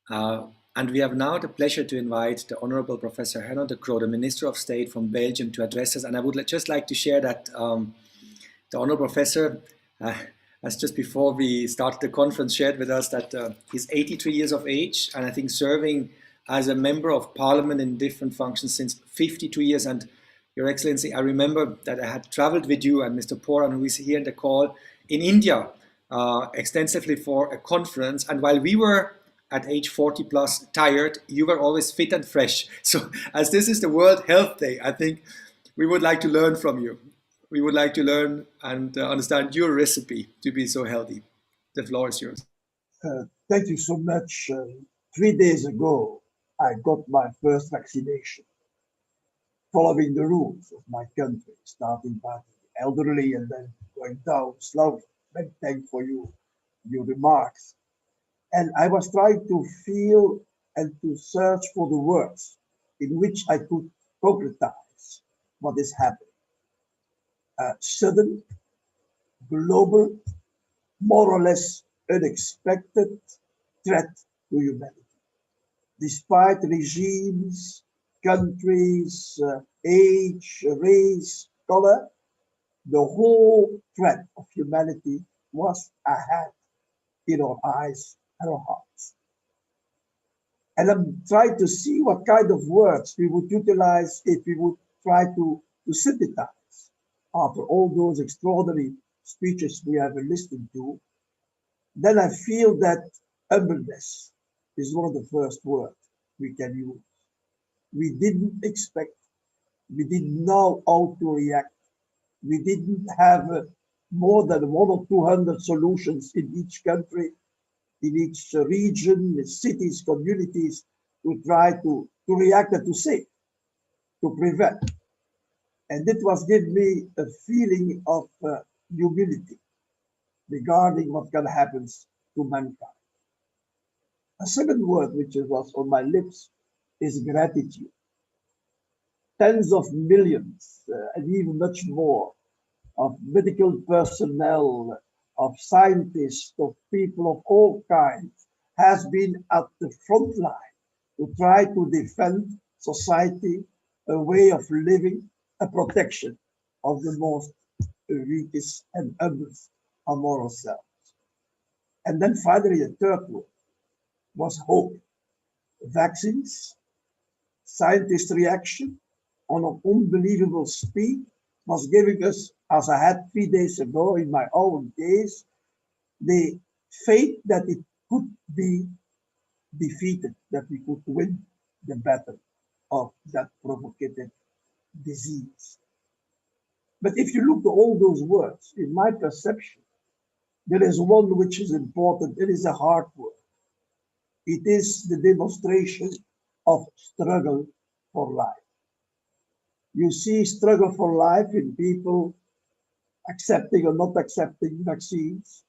And we have now the pleasure to invite the Honorable Professor Hernan de Croo, the Minister of State from Belgium, to address us. And I would just like to share that the Honorable Professor, as just before we started the conference, shared with us that he's 83 years of age, and I think serving as a member of parliament in different functions since 52 years. And Your Excellency, I remember that I had traveled with you and Mr. Poran, who is here in the call, in India extensively for a conference. And while we were at age 40 plus tired, you were always fit and fresh. So as this is the World Health Day, I think we would like to learn from you. We would like to learn and understand your recipe to be so healthy. The floor is yours. Thank you so much. 3 days ago, I got my first vaccination, following the rules of my country, starting by the elderly and then going down slowly. Many thanks for your remarks. And I was trying to feel and to search for the words in which I could concretize what is happening. Sudden, global, more or less unexpected threat to humanity. Despite regimes, countries, age, race, color, the whole threat of humanity was ahead in our eyes and our hearts. And I'm trying to see what kind of words we would utilize if we would try to synthesize after all those extraordinary speeches we have listened to. Then I feel that humbleness is one of the first words we can use. We didn't expect, we didn't know how to react. We didn't have more than 100 or 200 solutions in each country, in each region, in cities, communities, to try to react and to save, to prevent. And it was giving me a feeling of humility regarding what can happen to mankind. A second word which was on my lips is gratitude. Tens of millions and even much more of medical personnel, of scientists, of people of all kinds has been at the front line to try to defend society, a way of living, a protection of the most weakest and humblest of ourselves. And then finally, a third word was hope. Vaccines, scientist reaction on an unbelievable speed was giving us, as I had 3 days ago in my own case, the faith that it could be defeated, that we could win the battle of that provocative disease. But if you look at all those words, in my perception, there is one which is important. It is a hard word. It is the demonstration of struggle for life. You see struggle for life in people accepting or not accepting vaccines,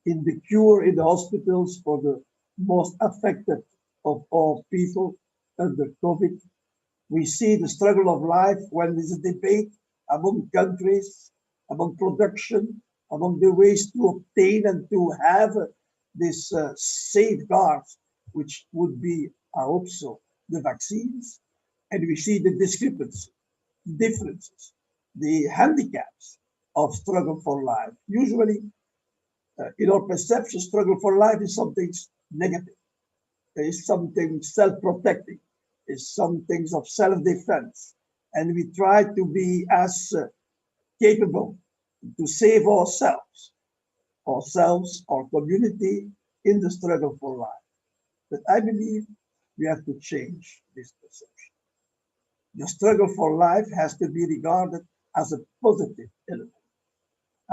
in the cure in the hospitals for the most affected of all people under COVID. We see the struggle of life when there's a debate among countries, among production, among the ways to obtain and to have this safeguards, which would be, I hope so, the vaccines. And we see the discrepancy, differences, the handicaps of struggle for life. Usually In our perception, struggle for life is something negative. Is something self-protecting. Is some things of self-defense. And we try to be as capable to save ourselves, our community in the struggle for life. But I believe we have to change this perception. The struggle for life has to be regarded as a positive element,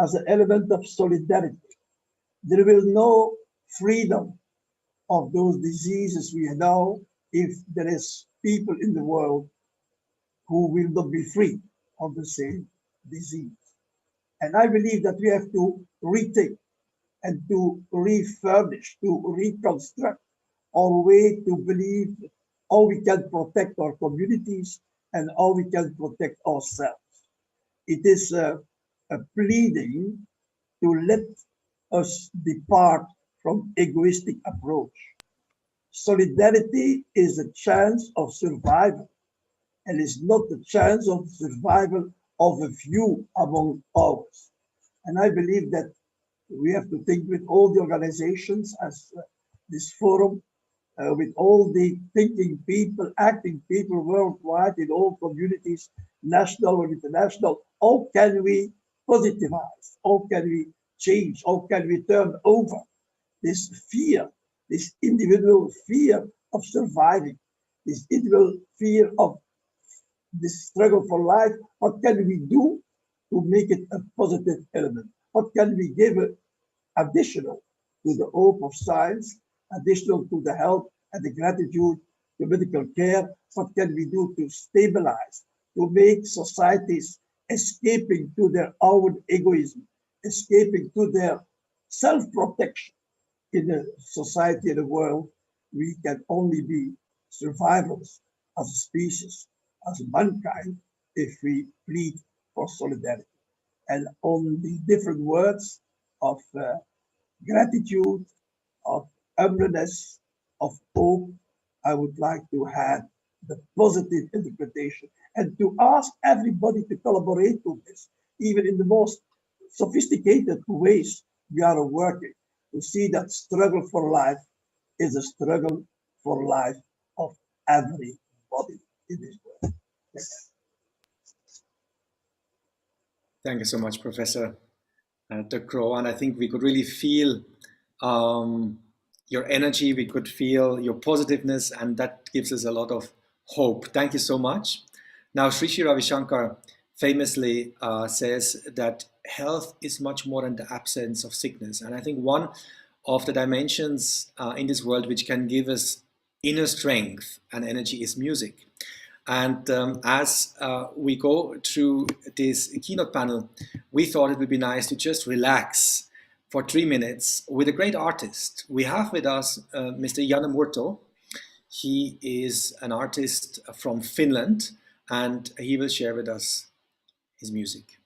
as an element of solidarity. There will no freedom of those diseases we know if there is people in the world who will not be free of the same disease. And I believe that we have to rethink and to refurbish, to reconstruct our way to believe how we can protect our communities and how we can protect ourselves. It is a pleading to let us depart from egoistic approach. Solidarity is a chance of survival and is not the chance of survival of a few among ours. And I believe that we have to think with all the organizations as this forum, with all the thinking people, acting people worldwide in all communities, national or international, how can we positivize? How can we change? How can we turn over this fear, this individual fear of surviving, this individual fear of this struggle for life? What can we do to make it a positive element? What can we give additional to the hope of science, additional to the health and the gratitude to medical care? What can we do to stabilize, to make societies escaping to their own egoism, escaping to their self-protection? In a society and a world, we can only be survivors as a species, as mankind, if we plead for solidarity. And on the different words of gratitude, of humbleness, of hope, I would like to have the positive interpretation and to ask everybody to collaborate with this, even in the most sophisticated ways we are working, to see that struggle for life is a struggle for life of everybody in this world. Yes. Thank you so much, Professor De Croo. And I think we could really feel your energy, we could feel your positiveness, and that gives us a lot of hope. Thank you so much. Now, Sri Sri Ravi Shankar famously says that health is much more than the absence of sickness. And I think one of the dimensions in this world which can give us inner strength and energy is music. And as we go through this keynote panel, we thought it would be nice to just relax for 3 minutes with a great artist. We have with us Mr. Janne Murto. He is an artist from Finland, and he will share with us his music.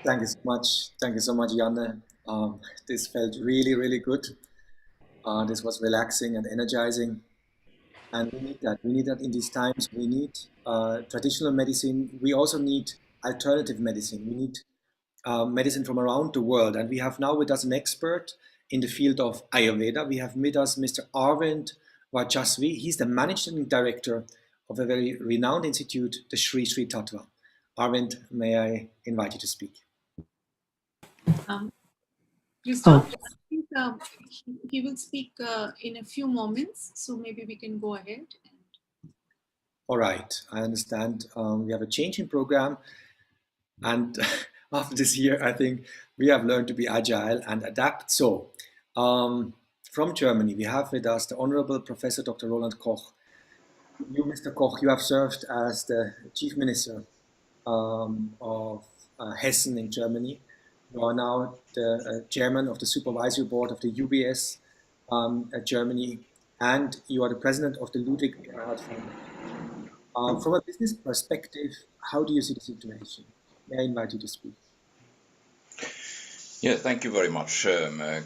Thank you so much. Thank you so much, Janne. This felt really, really good. This was relaxing and energizing. And we need that. We need that in these times. We need traditional medicine. We also need alternative medicine. We need medicine from around the world. And we have now with us an expert in the field of Ayurveda. We have with us Mr. Arvind Vajasvi. He's the managing director of a very renowned institute, the Sri Sri Tattva. Arvind, may I invite you to speak? Christoph, I think he will speak in a few moments, so maybe we can go ahead. All right, I understand. We have a change in program, and after this year, I think we have learned to be agile and adapt. So, from Germany, we have with us the Honorable Professor Dr. Roland Koch. You, Mr. Koch, you have served as the Chief Minister of Hessen in Germany. You are now the chairman of the supervisory board of the UBS Germany, and you are the president of the Ludwig Erhard Foundation. From a business perspective, how do you see the situation? May I invite you to speak? Yeah, thank you very much,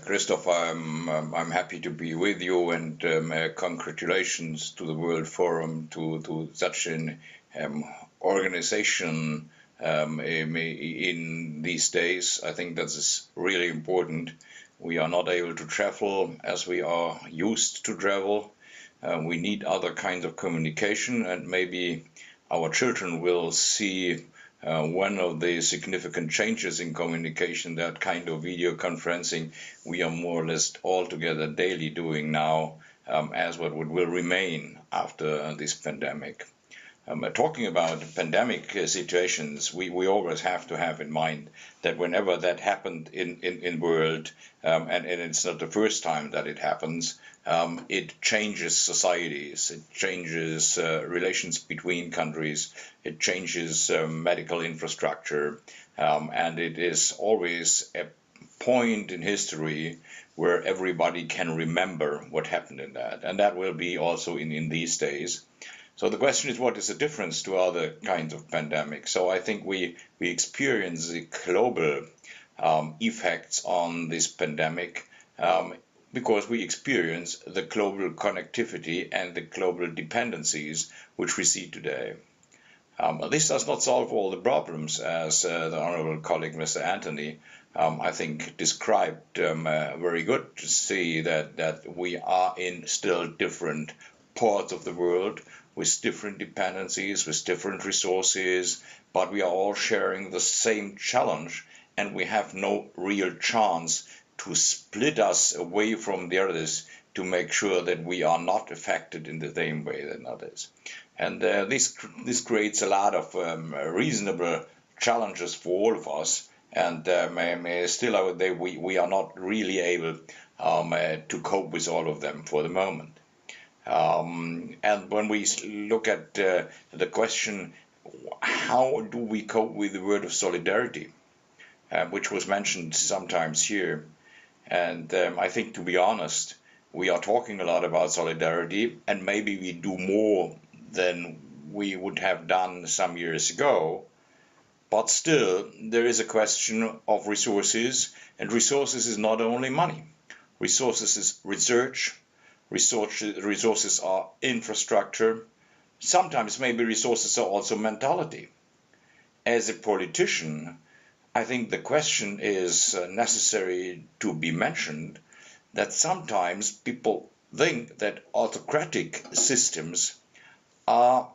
Christoph. I'm happy to be with you, and congratulations to the World Forum, to such an organization in these days. I think that is really important. We are not able to travel as we are used to travel. We need other kinds of communication, and maybe our children will see one of the significant changes in communication, that kind of video conferencing we are more or less all together daily doing now, as what will remain after this pandemic. Talking about pandemic situations, we always have to have in mind that whenever that happened in world, and it's not the first time that it happens, it changes societies, it changes relations between countries, it changes medical infrastructure, and it is always a point in history where everybody can remember what happened in that, and that will be also in these days. So the question is, what is the difference to other kinds of pandemics? So I think we experience the global effects on this pandemic because we experience the global connectivity and the global dependencies which we see today. This does not solve all the problems, as the honorable colleague Mr. Anthony I think described very good, to see that we are in still different parts of the world with different dependencies, with different resources, but we are all sharing the same challenge, and we have no real chance to split us away from the others to make sure that we are not affected in the same way than others. And this creates a lot of reasonable challenges for all of us, and still I would say we are not really able to cope with all of them for the moment. And when we look at the question, how do we cope with the word of solidarity, which was mentioned sometimes here, and I think, to be honest, we are talking a lot about solidarity, and maybe we do more than we would have done some years ago, but still there is a question of resources, and resources is not only money. Resources is research. Resources are infrastructure. Sometimes maybe resources are also mentality. As a politician, I think the question is necessary to be mentioned, that sometimes people think that autocratic systems are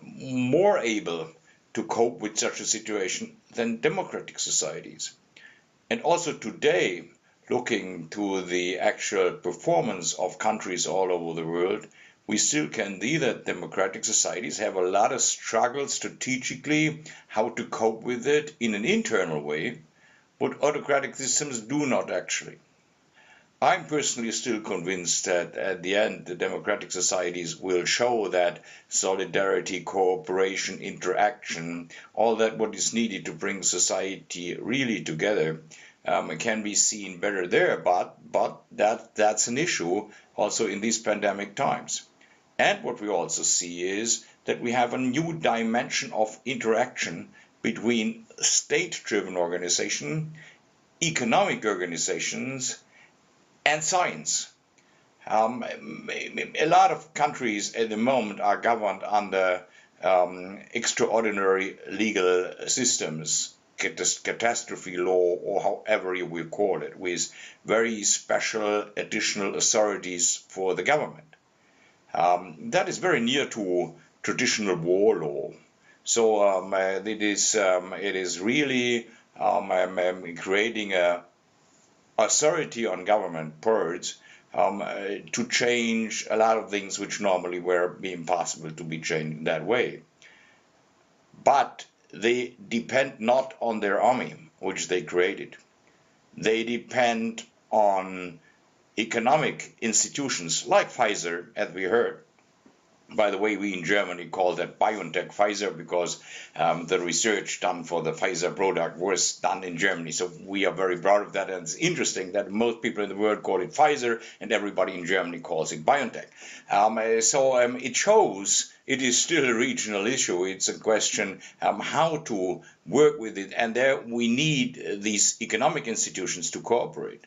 more able to cope with such a situation than democratic societies. And also today, looking to the actual performance of countries all over the world, we still can see that democratic societies have a lot of struggles strategically how to cope with it in an internal way, but autocratic systems do not actually. I'm personally still convinced that at the end, the democratic societies will show that solidarity, cooperation, interaction, all that what is needed to bring society really together can be seen better there, but that's an issue also in these pandemic times. And what we also see is that we have a new dimension of interaction between state-driven organization, economic organizations, and science. A lot of countries at the moment are governed under extraordinary legal systems, catastrophe law, or however you will call it, with very special additional authorities for the government. That is very near to traditional war law. So it is really creating a authority on government parts to change a lot of things which normally were impossible to be changed in that way. But they depend not on their army, which they created. They depend on economic institutions like Pfizer, as we heard. By the way, we in Germany call that BioNTech Pfizer because the research done for the Pfizer product was done in Germany. So we are very proud of that. And it's interesting that most people in the world call it Pfizer and everybody in Germany calls it BioNTech. It shows it is still a regional issue. It's a question how to work with it. And there we need these economic institutions to cooperate.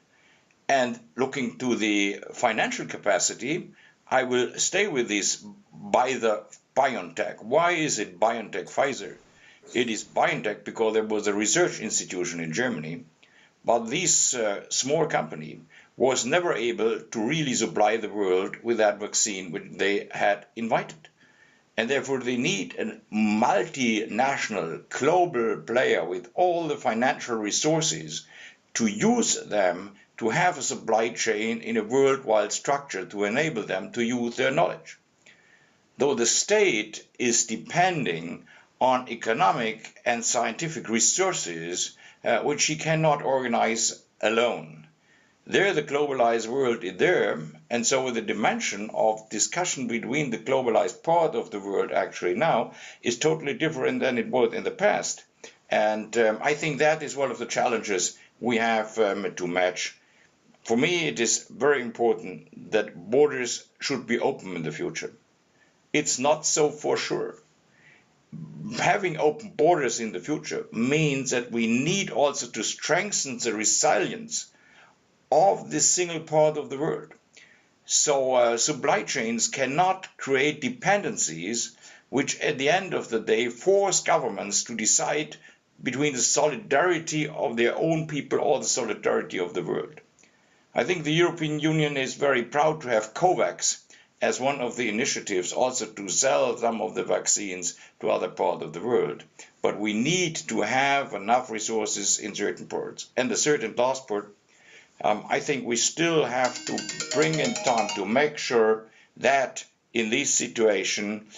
And looking to the financial capacity, I will stay with this by the BioNTech. Why is it BioNTech Pfizer? It is BioNTech because there was a research institution in Germany, but this small company was never able to really supply the world with that vaccine which they had invited. And therefore they need a multinational global player with all the financial resources to use them to have a supply chain in a worldwide structure to enable them to use their knowledge. Though the state is depending on economic and scientific resources which he cannot organize alone. There the globalized world is there, and so the dimension of discussion between the globalized part of the world actually now is totally different than it was in the past. And I think that is one of the challenges we have to match. For me, it is very important that borders should be open in the future. It's not so for sure. Having open borders in the future means that we need also to strengthen the resilience of this single part of the world. So supply chains cannot create dependencies which at the end of the day force governments to decide between the solidarity of their own people or the solidarity of the world. I think the European Union is very proud to have COVAX as one of the initiatives also to sell some of the vaccines to other parts of the world. But we need to have enough resources in certain parts. And the third and last part, I think we still have to bring in time to make sure that in this situation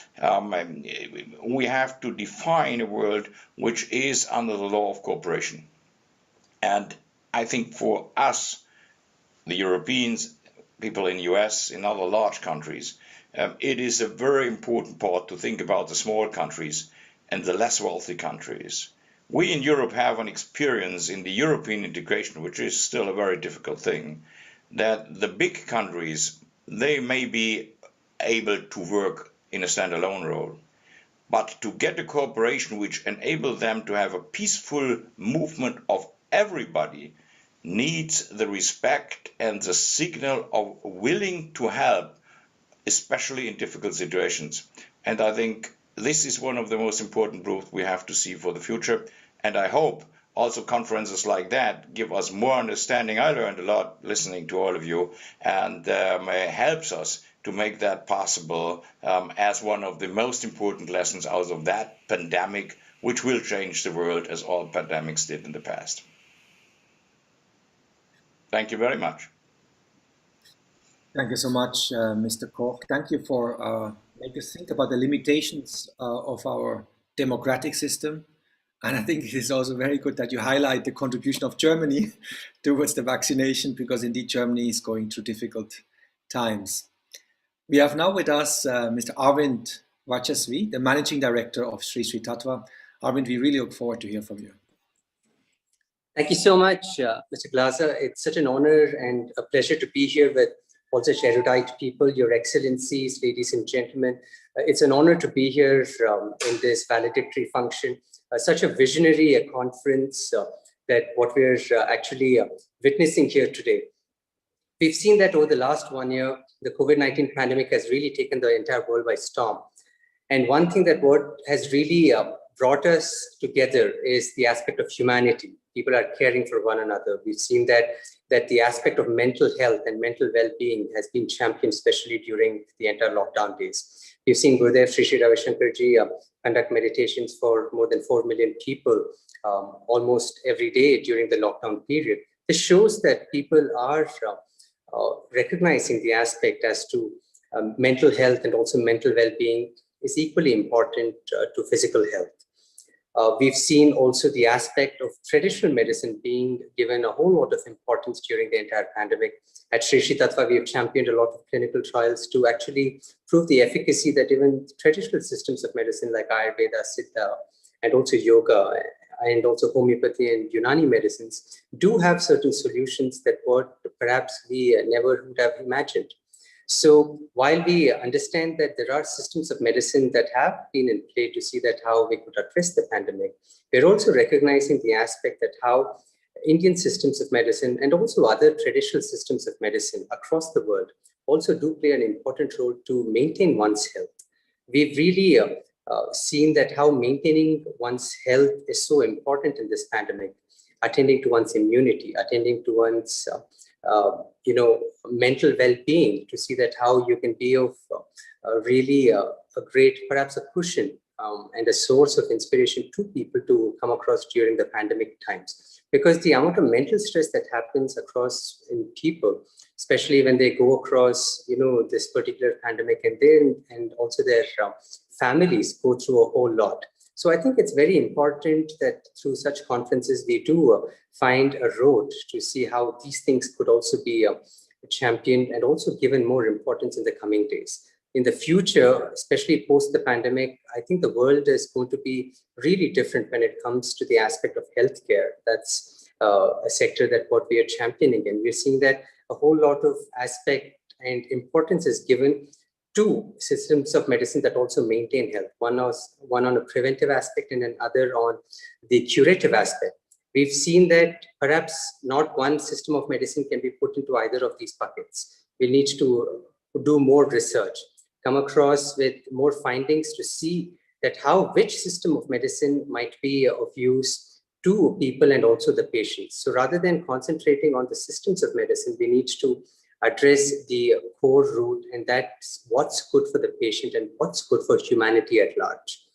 we have to define a world which is under the law of cooperation. And I think for us, the Europeans, people in the US, in other large countries, it is a very important part to think about the small countries and the less wealthy countries. We in Europe have an experience in the European integration, which is still a very difficult thing, that the big countries, they may be able to work in a standalone role. But to get a cooperation which enables them to have a peaceful movement of everybody needs the respect and the signal of willing to help, especially in difficult situations. And I think this is one of the most important proofs we have to see for the future. And I hope also conferences like that give us more understanding. I learned a lot listening to all of you, and helps us to make that possible as one of the most important lessons out of that pandemic, which will change the world as all pandemics did in the past. Thank you very much. Thank you so much, Mr. Koch. Thank you for making us think about the limitations of our democratic system. And I think it is also very good that you highlight the contribution of Germany towards the vaccination, because indeed Germany is going through difficult times. We have now with us Mr. Arvind Vachasvi, the Managing Director of Sri Sri Tattva. Arvind, we really look forward to hear from you. Thank you so much, Mr. Glaser. It's such an honor and a pleasure to be here with all such erudite people, Your Excellencies, ladies and gentlemen. It's an honor to be here in this valedictory function. such a visionary conference that what we're actually witnessing here today. We've seen that over the last 1 year, the COVID-19 pandemic has really taken the entire world by storm. And one thing that what has really brought us together is the aspect of humanity. People are caring for one another. We've seen that the aspect of mental health and mental well-being has been championed, especially during the entire lockdown days. We've seen Gurudev Sri Ravi Shankar ji conduct meditations for more than 4 million people almost every day during the lockdown period. This shows that people are recognizing the aspect as to mental health and also mental well-being is equally important to physical health. We've seen also the aspect of traditional medicine being given a whole lot of importance during the entire pandemic. At Shri Shri Tattva, we have championed a lot of clinical trials to actually prove the efficacy that even traditional systems of medicine like Ayurveda, Siddha, and also yoga, and also homeopathy and Unani medicines do have certain solutions that what perhaps we never would have imagined. So while we understand that there are systems of medicine that have been in play to see that how we could address the pandemic, we're also recognizing the aspect that how Indian systems of medicine and also other traditional systems of medicine across the world also do play an important role to maintain one's health. We've really seen that how maintaining one's health is so important in this pandemic, attending to one's immunity, attending to one's mental well-being, to see that how you can be of really a great, perhaps a cushion and a source of inspiration to people to come across during the pandemic times. Because the amount of mental stress that happens across in people, especially when they go across, this particular pandemic, and also their families go through a whole lot. So I think it's very important that through such conferences, we do find a road to see how these things could also be championed and also given more importance in the coming days. In the future, especially post the pandemic, I think the world is going to be really different when it comes to the aspect of healthcare. That's a sector that what we are championing, and we're seeing that a whole lot of aspect and importance is given to systems of medicine that also maintain health. One on a preventive aspect and another on the curative aspect. We've seen that perhaps not one system of medicine can be put into either of these buckets. We need to do more research, come across with more findings to see that which system of medicine might be of use to people and also the patients. So rather than concentrating on the systems of medicine, we need to address the core root, and that's what's good for the patient and what's good for humanity at large.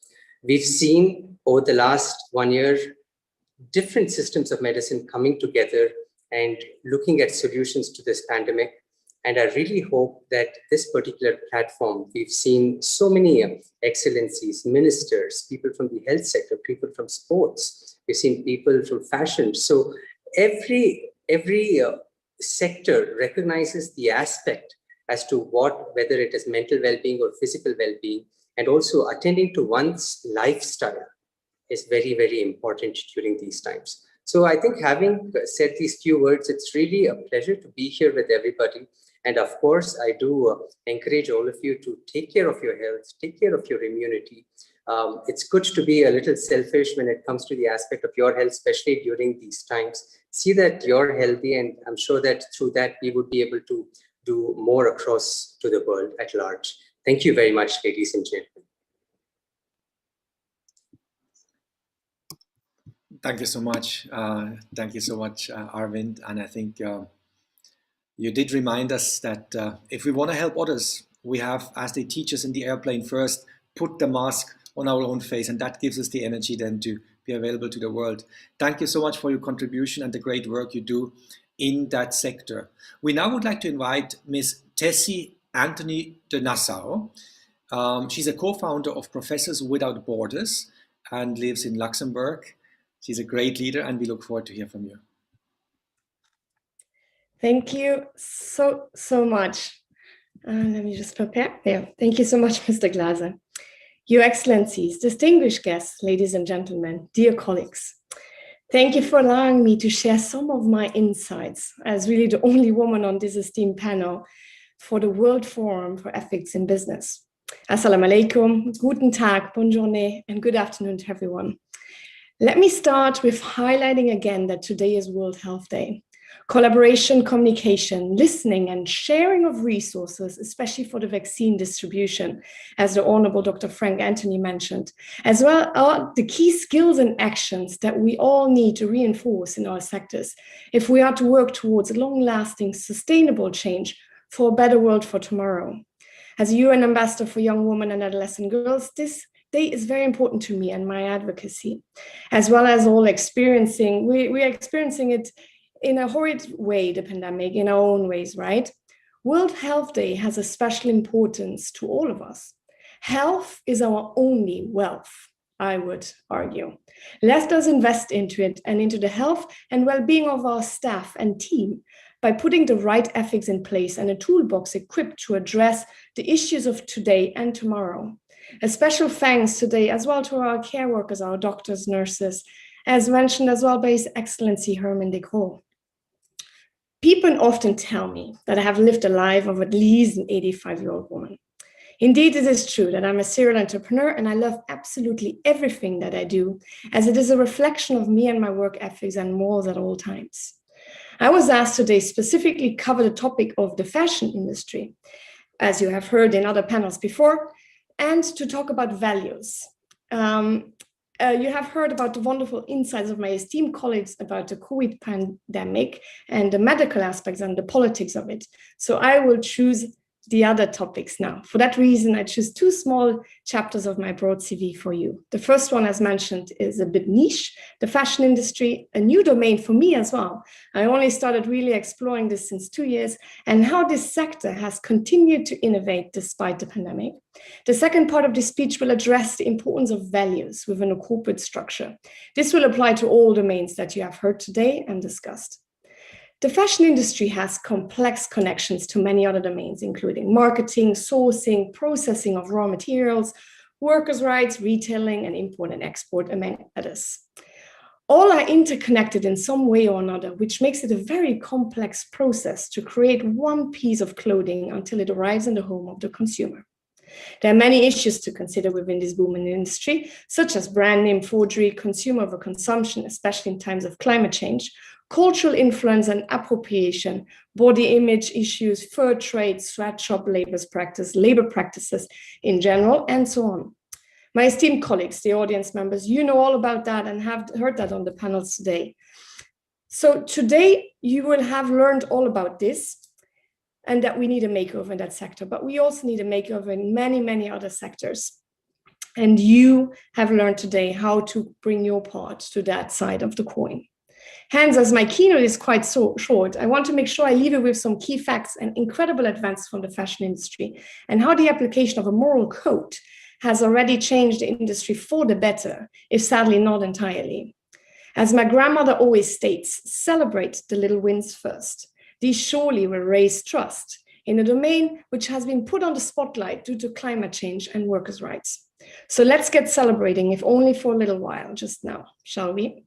We've seen over the last 1 year, different systems of medicine coming together and looking at solutions to this pandemic. And I really hope that this particular platform, we've seen so many excellencies, ministers, people from the health sector, people from sports, we've seen people from fashion. So every sector recognizes the aspect as to whether it is mental well-being or physical well-being, and also attending to one's lifestyle is very, very important during these times. So I think having said these few words, it's really a pleasure to be here with everybody. And of course, I do encourage all of you to take care of your health, take care of your immunity. It's good to be a little selfish when it comes to the aspect of your health, especially during these times. See that you're healthy, and I'm sure that through that, we would be able to do more across to the world at large. Thank you very much, ladies and gentlemen. Thank you so much. Thank you so much, Arvind. And I think you did remind us that if we want to help others, we have, as they teach us in the airplane, first put the mask on our own face, and that gives us the energy then to be available to the world. Thank you so much for your contribution and the great work you do in that sector. We now would like to invite Ms. Tessie Anthony de Nassau. She's a co-founder of Professors Without Borders and lives in Luxembourg. She's a great leader, and we look forward to hear from you. Thank you so much. Let me just prepare. Yeah. Thank you so much, Mr. Glaser. Your Excellencies, distinguished guests, ladies and gentlemen, dear colleagues, thank you for allowing me to share some of my insights as really the only woman on this esteemed panel for the World Forum for Ethics in Business. Assalamu alaikum, guten Tag, bonne journée, and good afternoon to everyone. Let me start with highlighting again that today is World Health Day. Collaboration, communication, listening, and sharing of resources, especially for the vaccine distribution, as the Honorable Dr. Frank Anthony mentioned, as well are the key skills and actions that we all need to reinforce in our sectors if we are to work towards long-lasting, sustainable change for a better world for tomorrow. As a UN ambassador for young women and adolescent girls, this day is very important to me and my advocacy, as well as all experiencing, we are experiencing it in a horrid way, the pandemic, in our own ways, right? World Health Day has a special importance to all of us. Health is our only wealth, I would argue. Let us invest into it and into the health and well-being of our staff and team by putting the right ethics in place and a toolbox equipped to address the issues of today and tomorrow. A special thanks today as well to our care workers, our doctors, nurses, as mentioned as well by His Excellency Herman de Croo. People often tell me that I have lived a life of at least an 85-year-old woman. Indeed, it is true that I'm a serial entrepreneur and I love absolutely everything that I do, as it is a reflection of me and my work ethics and morals at all times. I was asked today specifically cover the topic of the fashion industry, as you have heard in other panels before, and to talk about values. You have heard about the wonderful insights of my esteemed colleagues about the COVID pandemic and the medical aspects and the politics of it. So I will choose the other topics now. For that reason, I choose two small chapters of my broad CV for you. The first one, as mentioned, is a bit niche, the fashion industry, a new domain for me as well. I only started really exploring this since 2 years, and how this sector has continued to innovate despite the pandemic. The second part of this speech will address the importance of values within a corporate structure. This will apply to all domains that you have heard today and discussed. The fashion industry has complex connections to many other domains, including marketing, sourcing, processing of raw materials, workers' rights, retailing, and import and export, among others. All are interconnected in some way or another, which makes it a very complex process to create one piece of clothing until it arrives in the home of the consumer. There are many issues to consider within this booming industry, such as brand name forgery, consumer overconsumption, especially in times of climate change, cultural influence and appropriation, body image issues, fair trade, sweatshop labor practices in general, and so on. My esteemed colleagues, the audience members, you know all about that and have heard that on the panels today. So today you will have learned all about this and that we need a makeover in that sector, but we also need a makeover in many, many other sectors. And you have learned today how to bring your part to that side of the coin. Hence, as my keynote is quite so short, I want to make sure I leave you with some key facts and incredible advances from the fashion industry and how the application of a moral code has already changed the industry for the better, if sadly not entirely. As my grandmother always states, celebrate the little wins first. These surely will raise trust in a domain which has been put on the spotlight due to climate change and workers' rights. So let's get celebrating, if only for a little while, just now, shall we?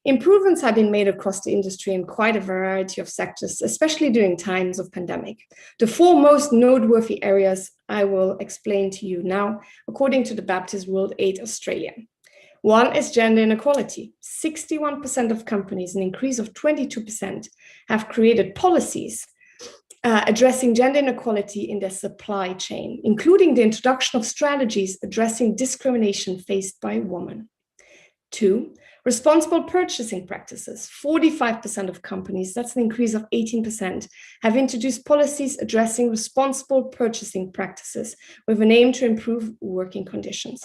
Improvements have been made across the industry in quite a variety of sectors, especially during times of pandemic. The four most noteworthy areas I will explain to you now, according to the Baptist World Aid Australia. One is gender inequality. 61% of companies, an increase of 22%, have created policies addressing gender inequality in their supply chain, including the introduction of strategies addressing discrimination faced by women. 2, responsible purchasing practices. 45% of companies, that's an increase of 18%, have introduced policies addressing responsible purchasing practices with an aim to improve working conditions.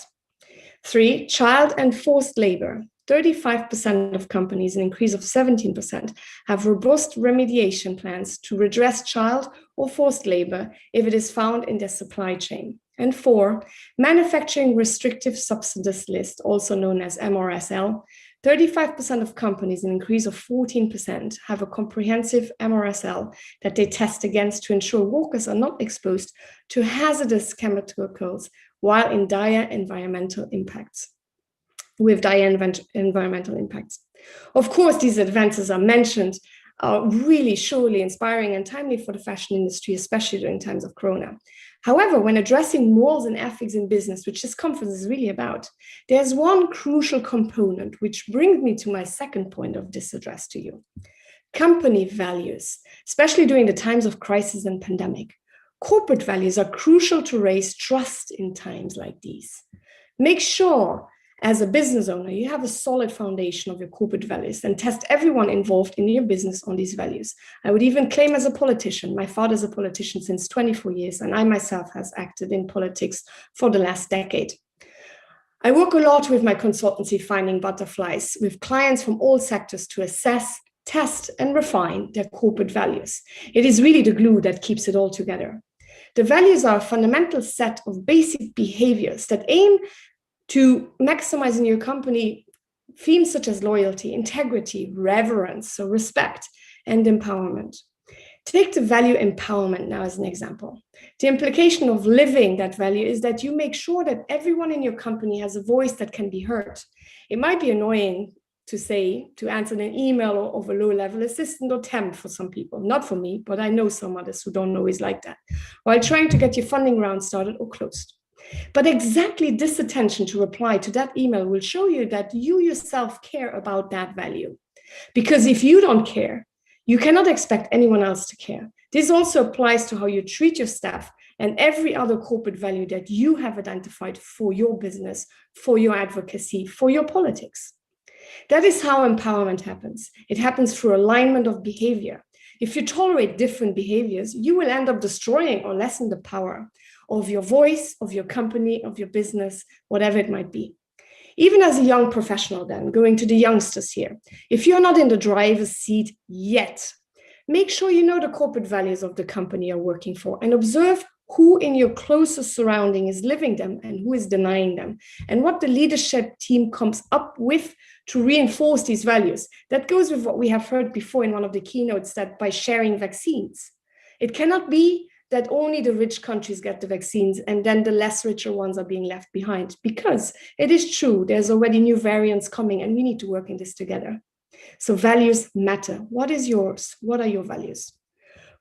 3, child and forced labor. 35% of companies, an increase of 17%, have robust remediation plans to redress child or forced labor if it is found in their supply chain. And 4, manufacturing restrictive subsidies list, also known as MRSL. 35% of companies, an increase of 14%, have a comprehensive MRSL that they test against to ensure workers are not exposed to hazardous chemicals while in dire environmental impacts. Of course, these advances are mentioned are really surely inspiring and timely for the fashion industry, especially during times of Corona. However, when addressing morals and ethics in business, which this conference is really about, there's one crucial component, which brings me to my second point of this address to you. Company values, especially during the times of crisis and pandemic. Corporate values are crucial to raise trust in times like these. Make sure, as a business owner, you have a solid foundation of your corporate values and test everyone involved in your business on these values. I would even claim as a politician, my father's a politician since 24 years, and I myself has acted in politics for the last decade. I work a lot with my consultancy, Finding Butterflies, with clients from all sectors to assess, test, and refine their corporate values. It is really the glue that keeps it all together. The values are a fundamental set of basic behaviors that aim to maximize in your company themes such as loyalty, integrity, reverence, so respect, and empowerment. Take the value empowerment now as an example. The implication of living that value is that you make sure that everyone in your company has a voice that can be heard. It might be annoying to answer an email of a low-level assistant or temp for some people, not for me, but I know some others who don't always like that, while trying to get your funding round started or closed. But exactly this attention to reply to that email will show you that you yourself care about that value. Because if you don't care, you cannot expect anyone else to care. This also applies to how you treat your staff and every other corporate value that you have identified for your business, for your advocacy, for your politics. That is how empowerment happens. It happens through alignment of behavior. If you tolerate different behaviors, you will end up destroying or lessen the power of your voice, of your company, of your business, whatever it might be. Even as a young professional then, going to the youngsters here, if you're not in the driver's seat yet, make sure you know the corporate values of the company you're working for and observe who in your closest surrounding is living them and who is denying them, and what the leadership team comes up with to reinforce these values. That goes with what we have heard before in one of the keynotes, that by sharing vaccines, it cannot be that only the rich countries get the vaccines and then the less richer ones are being left behind, because it is true, there's already new variants coming and we need to work in this together. So values matter. What is yours? What are your values?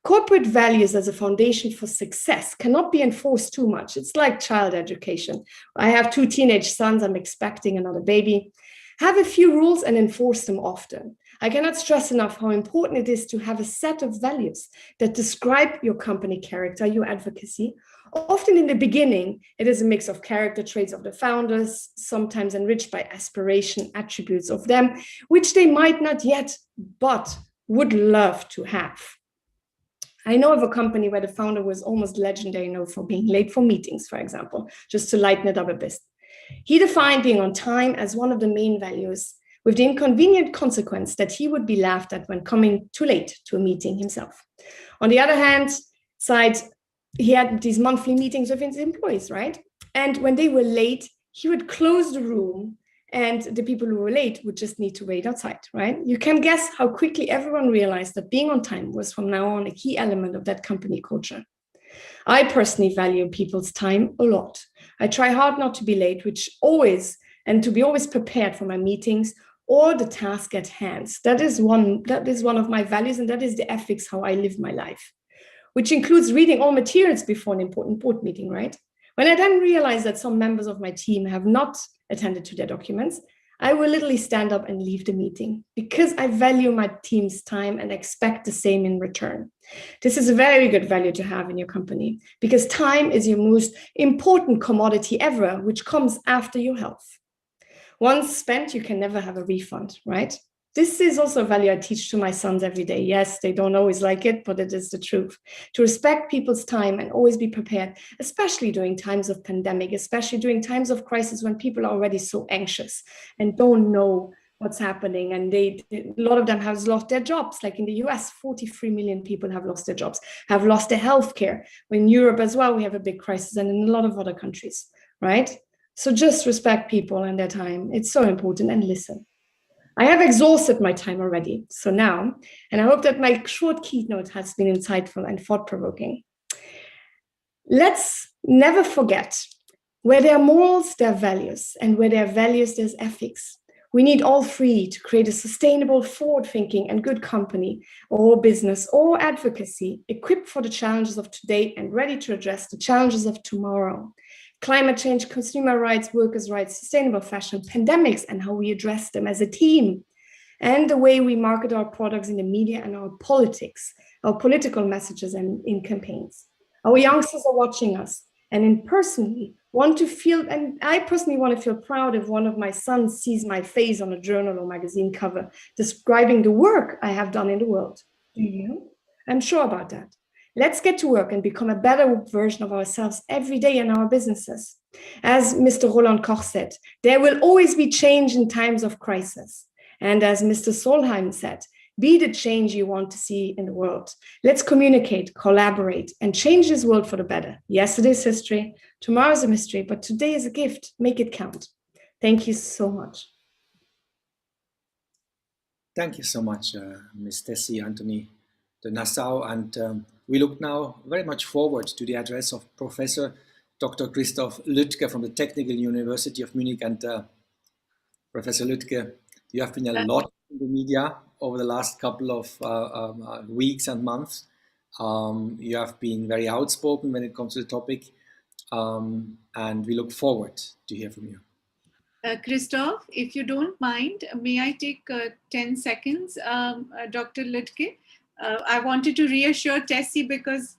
Corporate values as a foundation for success cannot be enforced too much. It's like child education. I have 2 teenage sons, I'm expecting another baby. Have a few rules and enforce them often. I cannot stress enough how important it is to have a set of values that describe your company character, your advocacy. Often in the beginning, it is a mix of character traits of the founders, sometimes enriched by aspiration attributes of them, which they might not yet, but would love to have. I know of a company where the founder was almost legendary, for being late for meetings, for example, just to lighten it up a bit. He defined being on time as one of the main values, with the inconvenient consequence that he would be laughed at when coming too late to a meeting himself. On the other hand side, he had these monthly meetings with his employees, right? And when they were late, he would close the room and the people who were late would just need to wait outside, right? You can guess how quickly everyone realized that being on time was from now on a key element of that company culture. I personally value people's time a lot. I try hard not to be late, and to be always prepared for my meetings or the task at hand. That is one of my values, and that is the ethics how I live my life, which includes reading all materials before an important board meeting, right? When I then realize that some members of my team have not attended to their documents, I will literally stand up and leave the meeting because I value my team's time and expect the same in return. This is a very good value to have in your company because time is your most important commodity ever, which comes after your health. Once spent, you can never have a refund, right? This is also a value I teach to my sons every day. Yes, they don't always like it, but it is the truth. To respect people's time and always be prepared, especially during times of pandemic, especially during times of crisis when people are already so anxious and don't know what's happening. And a lot of them have lost their jobs. Like in the US, 43 million people have lost their jobs, have lost their healthcare. In Europe as well, we have a big crisis, and in a lot of other countries, right? So just respect people and their time. It's so important, and listen. I have exhausted my time already. So now, and I hope that my short keynote has been insightful and thought-provoking. Let's never forget, where there are morals, there are values, and where there are values, there's ethics. We need all three to create a sustainable, forward-thinking and good company or business or advocacy equipped for the challenges of today and ready to address the challenges of tomorrow. Climate change, consumer rights, workers' rights, sustainable fashion, pandemics and how we address them as a team, and the way we market our products in the media and our politics, our political messages and in campaigns. Our youngsters are watching us, and I personally want to feel proud if one of my sons sees my face on a journal or magazine cover describing the work I have done in the world. Do you? I'm sure about that. Let's get to work and become a better version of ourselves every day in our businesses. As Mr. Roland Koch said, there will always be change in times of crisis. And as Mr. Solheim said, be the change you want to see in the world. Let's communicate, collaborate, and change this world for the better. Yesterday is history, tomorrow is a mystery, but today is a gift. Make it count. Thank you so much. Thank you so much, Ms. Tessie Anthony de Nassau. And we look now very much forward to the address of Professor Dr. Christoph Lüttke from the Technical University of Munich. And Professor Lüttke, you have been a lot in the media over the last couple of weeks and months. You have been very outspoken when it comes to the topic, and we look forward to hear from you. Christoph, if you don't mind, may I take 10 seconds, Dr. Lüttke? I wanted to reassure Tessie because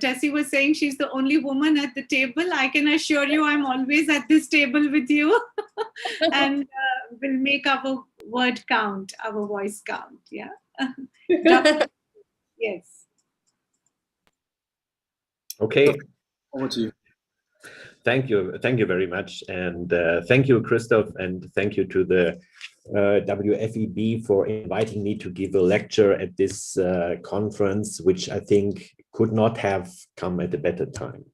Tessie was saying she's the only woman at the table. I can assure you I'm always at this table with you and we'll make our word count, our voice count. Yeah. Yes. Okay. Over to you. Thank you very much, and thank you, Christoph, and thank you to the WFEB for inviting me to give a lecture at this conference, which I think could not have come at a better time.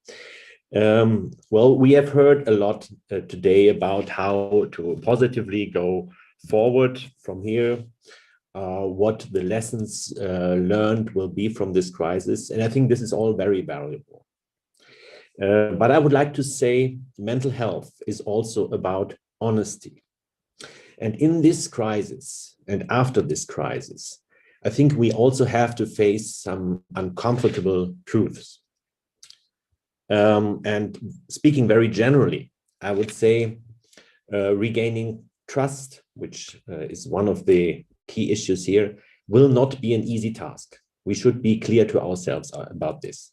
Well, we have heard a lot today about how to positively go forward from here, what the lessons learned will be from this crisis, and I think this is all very valuable. But I would like to say mental health is also about honesty. And in this crisis and after this crisis, I think we also have to face some uncomfortable truths. And speaking very generally, I would say regaining trust, which is one of the key issues here, will not be an easy task. We should be clear to ourselves about this.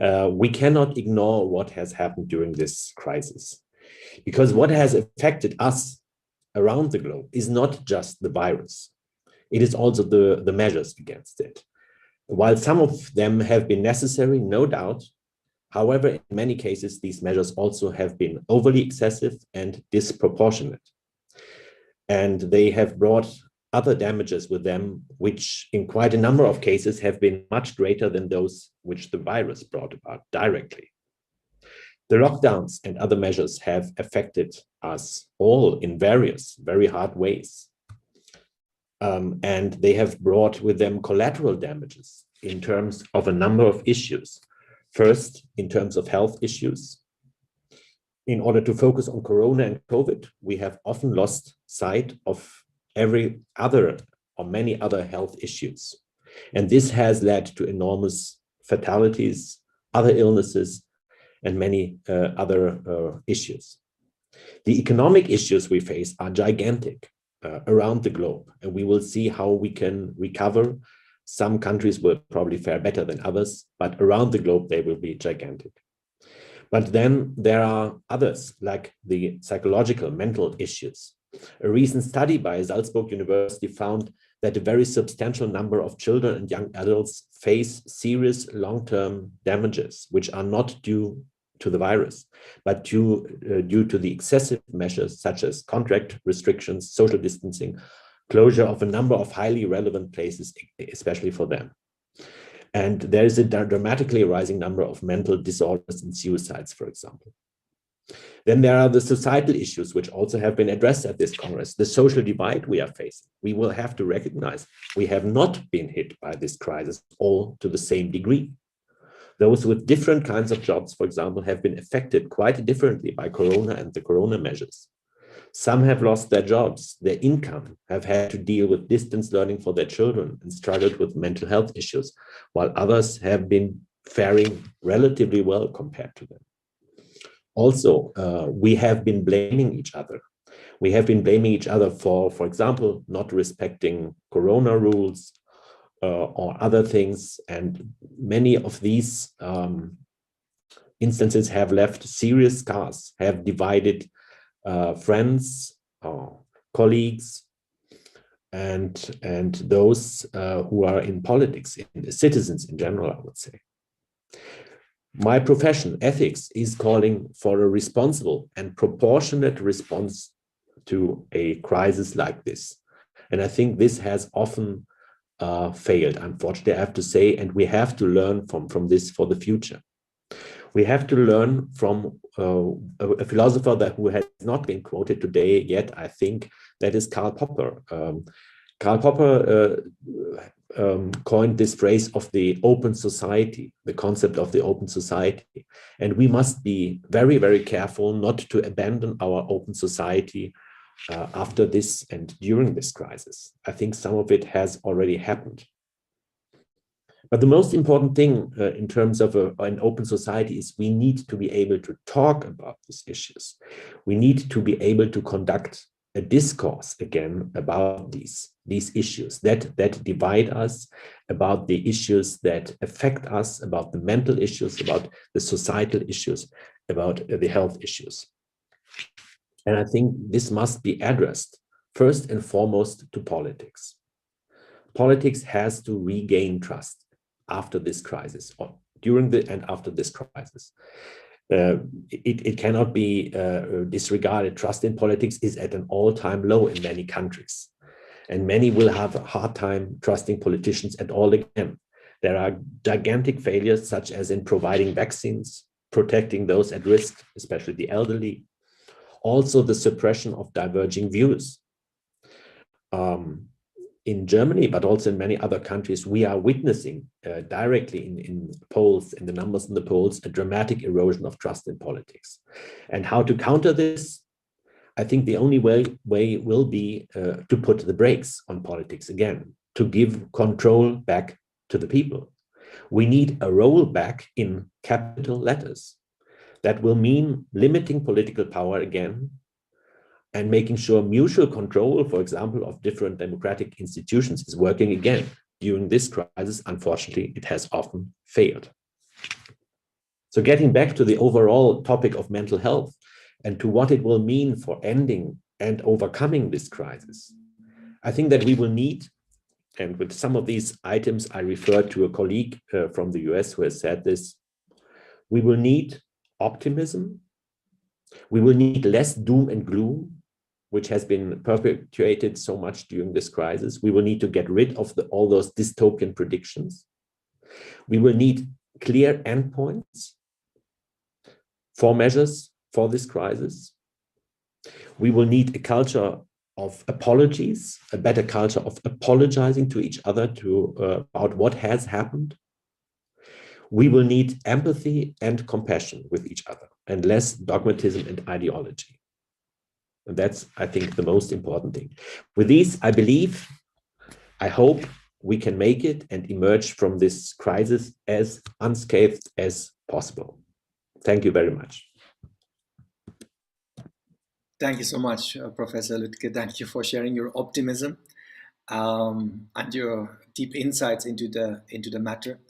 We cannot ignore what has happened during this crisis, because what has affected us around the globe is not just the virus. It is also the measures against it. While some of them have been necessary, no doubt, however, in many cases, these measures also have been overly excessive and disproportionate. And they have brought other damages with them, which in quite a number of cases have been much greater than those which the virus brought about directly. The lockdowns and other measures have affected us all in various, very hard ways. And they have brought with them collateral damages in terms of a number of issues. First, in terms of health issues. In order to focus on Corona and COVID, we have often lost sight of every other or many other health issues. And this has led to enormous fatalities, other illnesses, and many other issues. The economic issues we face are gigantic around the globe, and we will see how we can recover. Some countries will probably fare better than others, but around the globe, they will be gigantic. But then there are others, like the psychological, mental issues. A recent study by Salzburg University found that a very substantial number of children and young adults face serious long-term damages, which are not due to the virus, but due to the excessive measures such as contract restrictions, social distancing, closure of a number of highly relevant places, especially for them. And there is a dramatically rising number of mental disorders and suicides, for example. Then there are the societal issues, which also have been addressed at this Congress, the social divide we are facing. We will have to recognize we have not been hit by this crisis all to the same degree. Those with different kinds of jobs, for example, have been affected quite differently by Corona and the Corona measures. Some have lost their jobs, their income, have had to deal with distance learning for their children and struggled with mental health issues, while others have been faring relatively well compared to them. Also, we have been blaming each other. We have been blaming each other for example, not respecting corona rules or other things. And many of these instances have left serious scars, have divided friends, colleagues, and those who are in politics, in citizens in general, I would say. My profession, ethics, is calling for a responsible and proportionate response to a crisis like this. And I think this has often failed, unfortunately, I have to say, and we have to learn from this for the future. We have to learn from a philosopher who has not been quoted today yet, I think, that is Karl Popper. Karl Popper coined this phrase of the open society, the concept of the open society. And we must be very, very careful not to abandon our open society after this and during this crisis. I think some of it has already happened. But the most important thing in terms of an open society is we need to be able to talk about these issues. We need to be able to conduct a discourse again about these issues that divide us, about the issues that affect us, about the mental issues, about the societal issues, about the health issues. And I think this must be addressed first and foremost to politics. Politics has to regain trust after this crisis, or during and after this crisis. It cannot be disregarded. Trust in politics is at an all-time low in many countries. And many will have a hard time trusting politicians at all again. There are gigantic failures, such as in providing vaccines, protecting those at risk, especially the elderly. Also the suppression of diverging views. In Germany, but also in many other countries, we are witnessing directly in polls, in the numbers in the polls, a dramatic erosion of trust in politics. And how to counter this? I think the only way will be to put the brakes on politics again, to give control back to the people. We need a rollback in capital letters. That will mean limiting political power again, and making sure mutual control, for example, of different democratic institutions is working again. During this crisis, unfortunately, it has often failed. So getting back to the overall topic of mental health and to what it will mean for ending and overcoming this crisis, I think that we will need, and with some of these items, I refer to a colleague from the US who has said this, we will need optimism. We will need less doom and gloom, which has been perpetuated so much during this crisis. We will need to get rid of all those dystopian predictions. We will need clear endpoints for measures for this crisis. We will need a culture of apologies, a better culture of apologizing to each other about what has happened. We will need empathy and compassion with each other and less dogmatism and ideology. And that's, I think, the most important thing. With these, I hope we can make it and emerge from this crisis as unscathed as possible. Thank you very much. Thank you so much, Professor Lütke. Thank you for sharing your optimism and your deep insights into the matter.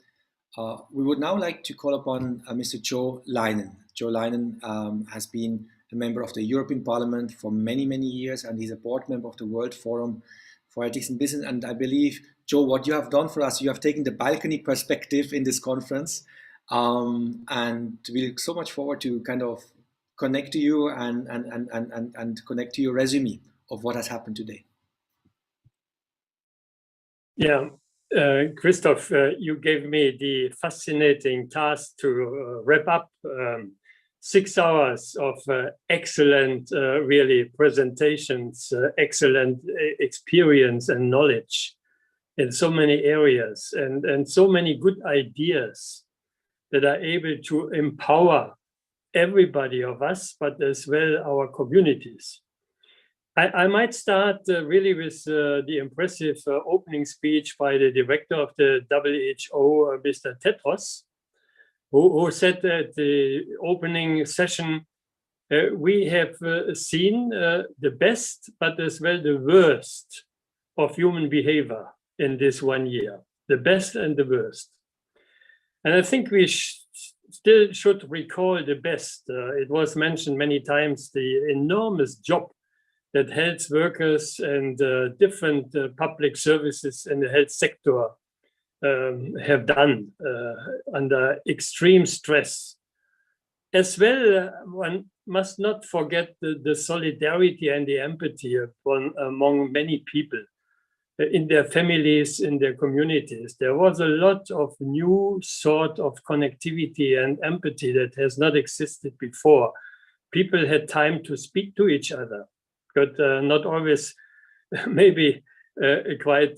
We would now like to call upon Mr. Joe Leinen. Joe Leinen has been a member of the European Parliament for many, many years, and he's a board member of the World Forum for Ethics in Business. And I believe, Joe, what you have done for us, you have taken the balcony perspective in this conference, and we look so much forward to kind of connect to you and connect to your resume of what has happened today. Yeah, Christoph, you gave me the fascinating task to wrap up 6 hours of excellent, really presentations, excellent experience and knowledge in so many areas, and so many good ideas that are able to empower everybody of us, but as well our communities. I might start really with the impressive opening speech by the director of the WHO, Mr. Tedros, who said at the opening session, we have seen the best, but as well the worst of human behavior in this 1 year, the best and the worst. And I think we still should recall the best. It was mentioned many times, the enormous job that health workers and different public services in the health sector have done under extreme stress. As well, one must not forget the solidarity and the empathy among many people in their families, in their communities. There was a lot of new sort of connectivity and empathy that has not existed before. People had time to speak to each other, but not always maybe quite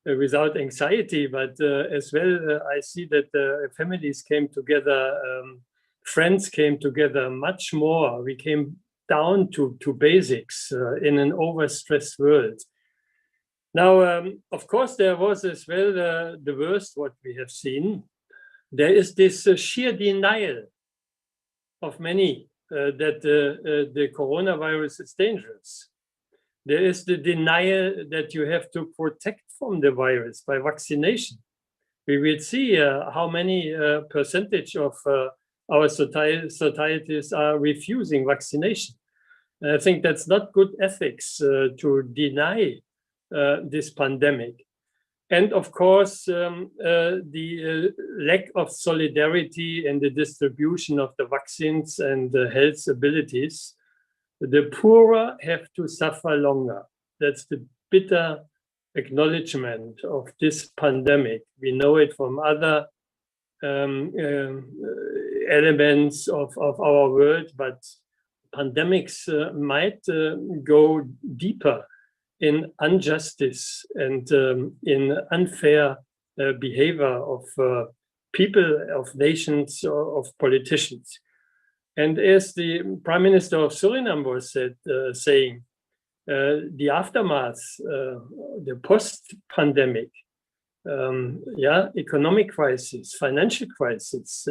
without anxiety, but as well, I see that families came together, friends came together much more. We came down to basics in an overstressed world. Now, of course, there was as well the worst what we have seen. There is this sheer denial of many that the coronavirus is dangerous. There is the denial that you have to protect from the virus by vaccination. We will see how many percentage of our societies are refusing vaccination. And I think that's not good ethics to deny this pandemic. And of course, the lack of solidarity in the distribution of the vaccines and the health abilities. The poorer have to suffer longer. That's the bitter acknowledgement of this pandemic. We know it from other elements of our world, but pandemics might go deeper in injustice and in unfair behavior of people, of nations, of politicians. And as the Prime Minister of Suriname was saying, the aftermath, the post-pandemic, economic crisis, financial crisis,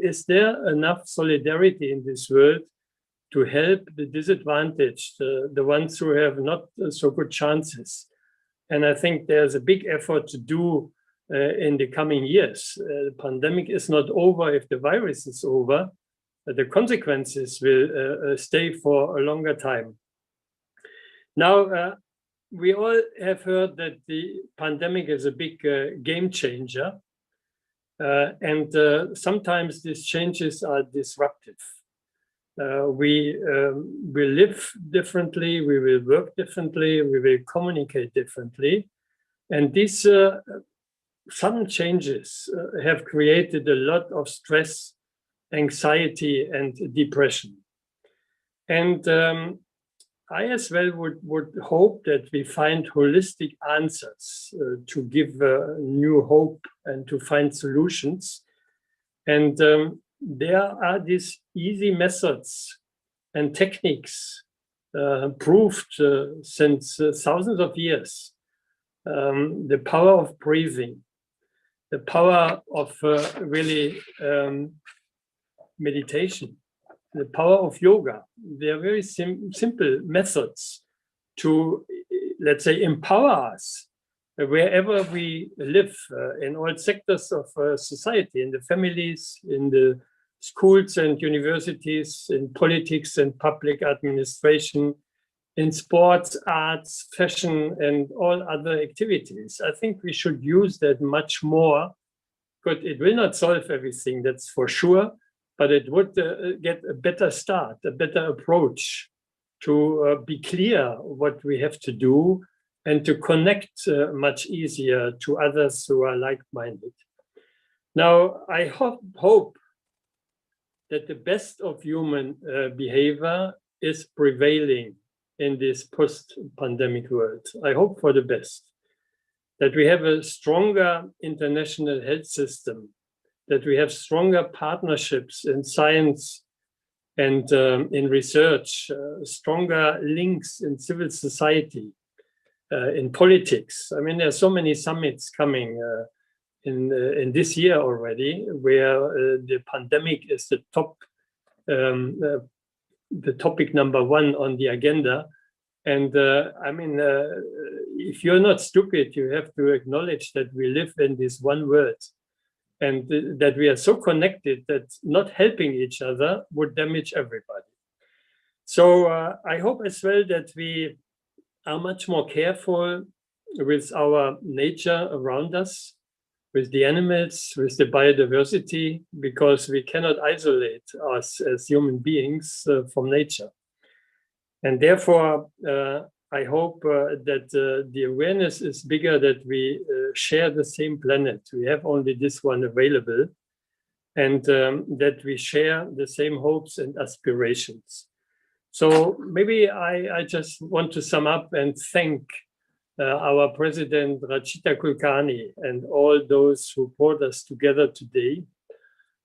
is there enough solidarity in this world to help the disadvantaged, the ones who have not so good chances? And I think there's a big effort to do in the coming years. The pandemic is not over if the virus is over. The consequences will stay for a longer time. Now, we all have heard that the pandemic is a big game changer. And sometimes these changes are disruptive. We will live differently, we will work differently, we will communicate differently. And these sudden changes have created a lot of stress, anxiety, and depression. And I as well would hope that we find holistic answers to give new hope and to find solutions. And there are these easy methods and techniques proved since thousands of years. The power of breathing, the power of really meditation, the power of yoga. They are very simple methods to, let's say, empower us wherever we live, in all sectors of society, in the families, in the schools and universities, in politics and public administration, in sports, arts, fashion, and all other activities. I think we should use that much more, but it will not solve everything, that's for sure, but it would get a better start, a better approach to be clear what we have to do and to connect much easier to others who are like-minded. Now, I hope that the best of human behavior is prevailing in this post-pandemic world. I hope for the best, that we have a stronger international health system, that we have stronger partnerships in science and in research, stronger links in civil society, in politics. I mean, there are so many summits coming in this year already, where the pandemic is the topic number one on the agenda. And I mean, if you're not stupid, you have to acknowledge that we live in this one world, and that we are so connected that not helping each other would damage everybody. So I hope as well that we are much more careful with our nature around us, with the animals, with the biodiversity, because we cannot isolate us as human beings from nature. And therefore, I hope that the awareness is bigger, that we share the same planet. We have only this one available, and that we share the same hopes and aspirations. So maybe I just want to sum up and thank our president, Rachita Kulkarni, and all those who brought us together today.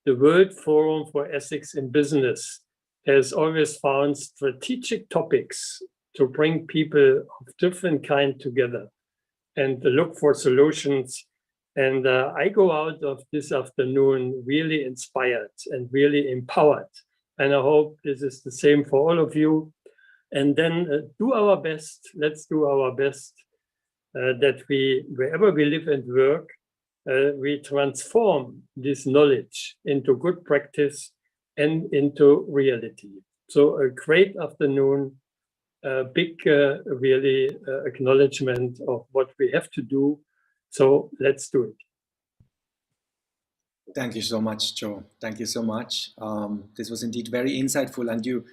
The World Forum for Ethics in Business has always found strategic topics to bring people of different kind together and look for solutions. And I go out of this afternoon really inspired and really empowered. And I hope this is the same for all of you. And then do our best, let's do our best, that we, wherever we live and work, we transform this knowledge into good practice and into reality. So a great afternoon, a big really acknowledgement of what we have to do. So let's do it. Thank you so much, Joe. Thank you so much. This was indeed very insightful, and you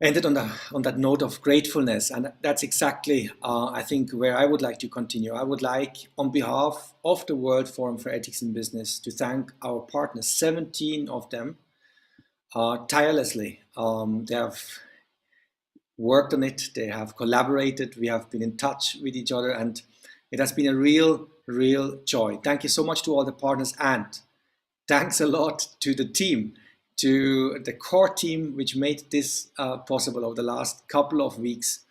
ended on that note of gratefulness, and that's exactly, I think, where I would like to continue. I would like, on behalf of the World Forum for Ethics in Business, to thank our partners, 17 of them, tirelessly. They have worked on it, they have collaborated, we have been in touch with each other, and it has been a real joy. Thank you so much to all the partners, and thanks a lot to the team, to the core team, which made this possible over the last couple of weeks.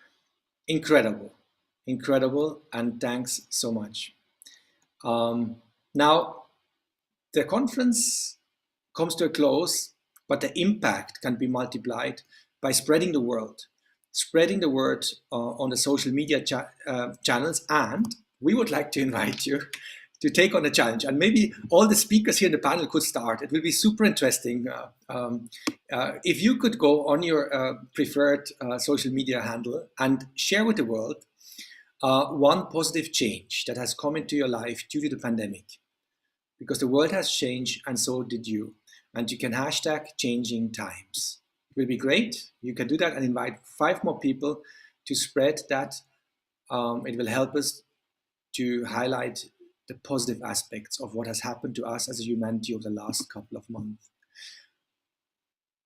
Incredible, and thanks so much. Now, the conference comes to a close, but the impact can be multiplied by spreading the word on the social media channels, and we would like to invite you to take on the challenge. And maybe all the speakers here in the panel could start. It will be super interesting. If you could go on your preferred social media handle and share with the world one positive change that has come into your life due to the pandemic. Because the world has changed and so did you. And you can hashtag changing times. It will be great. You can do that and invite 5 more people to spread that. It will help us to highlight the positive aspects of what has happened to us as a humanity over the last couple of months.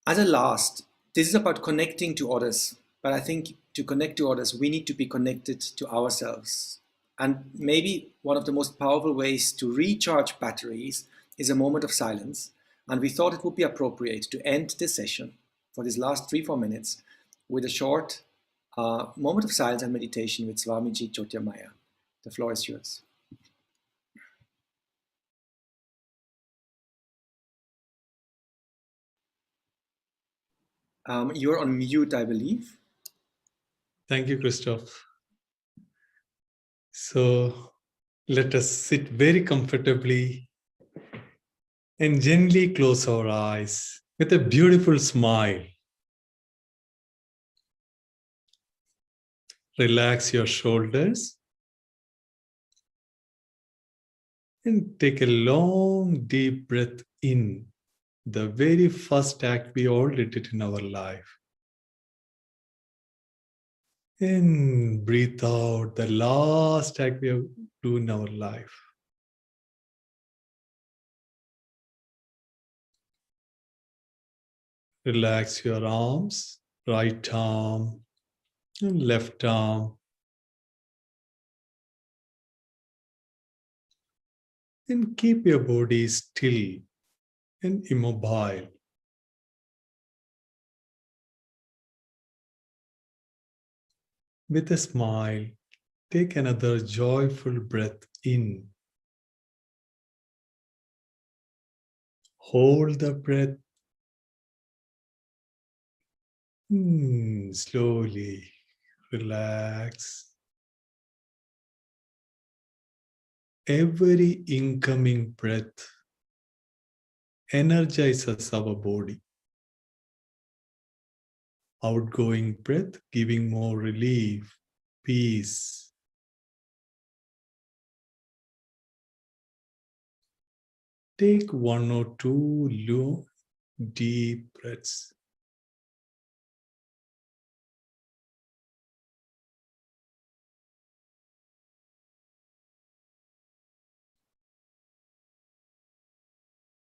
As a last, this is about connecting to others, but I think to connect to others, we need to be connected to ourselves. And maybe one of the most powerful ways to recharge batteries is a moment of silence. And we thought it would be appropriate to end this session for these last 3-4 minutes with a short moment of silence and meditation with Swamiji Jyotirmaya. The floor is yours. You're on mute, I believe. Thank you, Christoph. So let us sit very comfortably and gently close our eyes with a beautiful smile. Relax your shoulders and take a long, deep breath in. The very first act we all did it in our life. And breathe out the last act we have do in our life. Relax your arms, right arm and left arm. And keep your body still and immobile. With a smile, take another joyful breath in. Hold the breath. Slowly relax. Every incoming breath energizes our body. Outgoing breath giving more relief, peace. Take 1 or 2 long, deep breaths.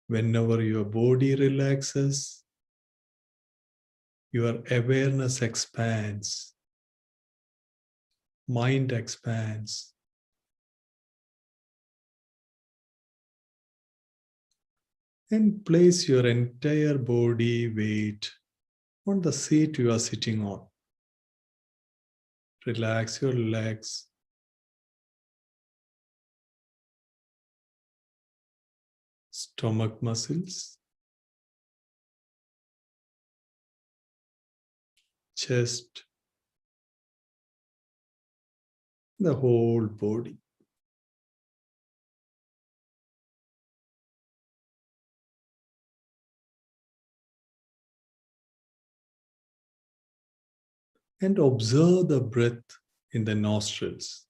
Whenever your body relaxes, your awareness expands, mind expands. And place your entire body weight on the seat you are sitting on. Relax your legs. Stomach muscles. Chest. The whole body. And observe the breath in the nostrils.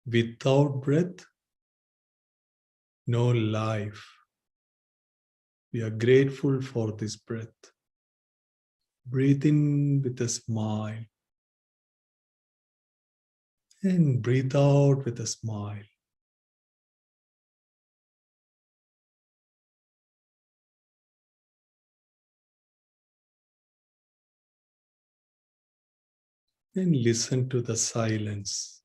Without breath, no life. We are grateful for this breath. Breathe in with a smile. And breathe out with a smile. And listen to the silence.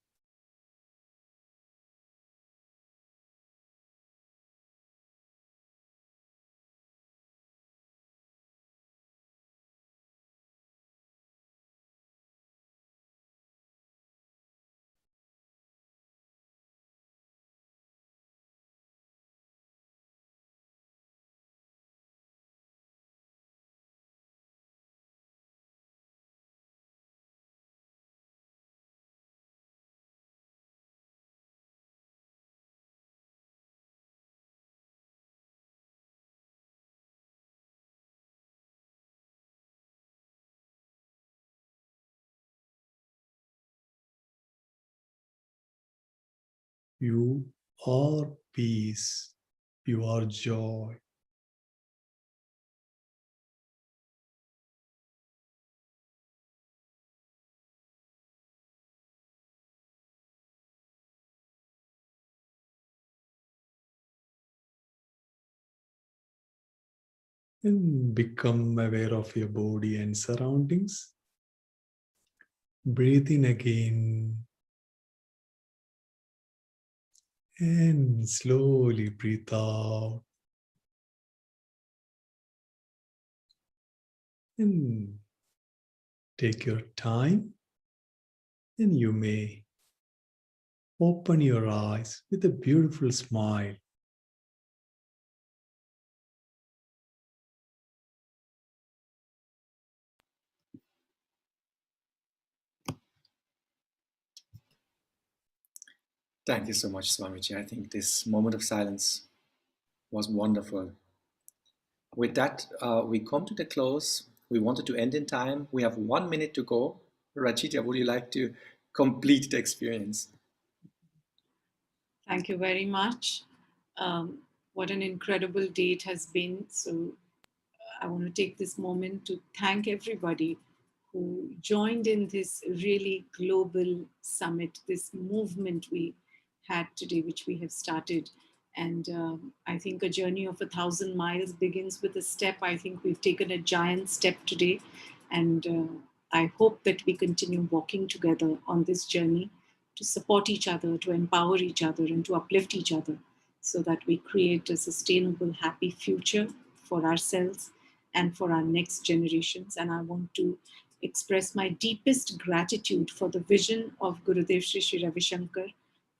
You are peace. You are joy. And become aware of your body and surroundings. Breathe in again. And slowly breathe out. And take your time. And you may open your eyes with a beautiful smile. Thank you so much, Swamiji. I think this moment of silence was wonderful. With that, we come to the close. We wanted to end in time. We have 1 minute to go. Rachita, would you like to complete the experience? Thank you very much. What an incredible day it has been. So I want to take this moment to thank everybody who joined in this really global summit, this movement we had today, which we have started. And I think a journey of 1,000 miles begins with a step. I think we've taken a giant step today. And I hope that we continue walking together on this journey to support each other, to empower each other, and to uplift each other so that we create a sustainable, happy future for ourselves and for our next generations. And I want to express my deepest gratitude for the vision of Gurudev Shri Ravi Shankar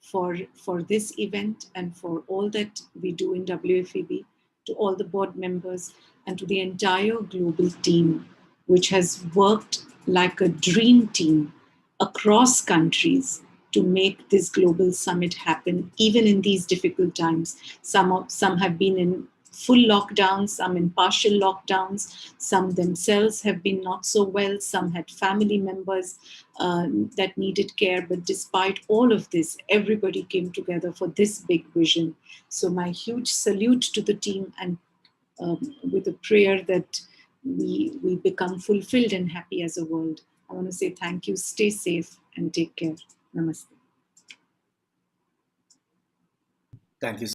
for this event and for all that we do in WFEB, to all the board members and to the entire global team, which has worked like a dream team across countries to make this global summit happen, even in these difficult times. Some have been in full lockdowns, some in partial lockdowns, some themselves have been not so well, some had family members that needed care. But despite all of this, everybody came together for this big vision. So my huge salute to the team, and with a prayer that we become fulfilled and happy as a world. I want to say thank you, stay safe and take care. Namaste. Thank you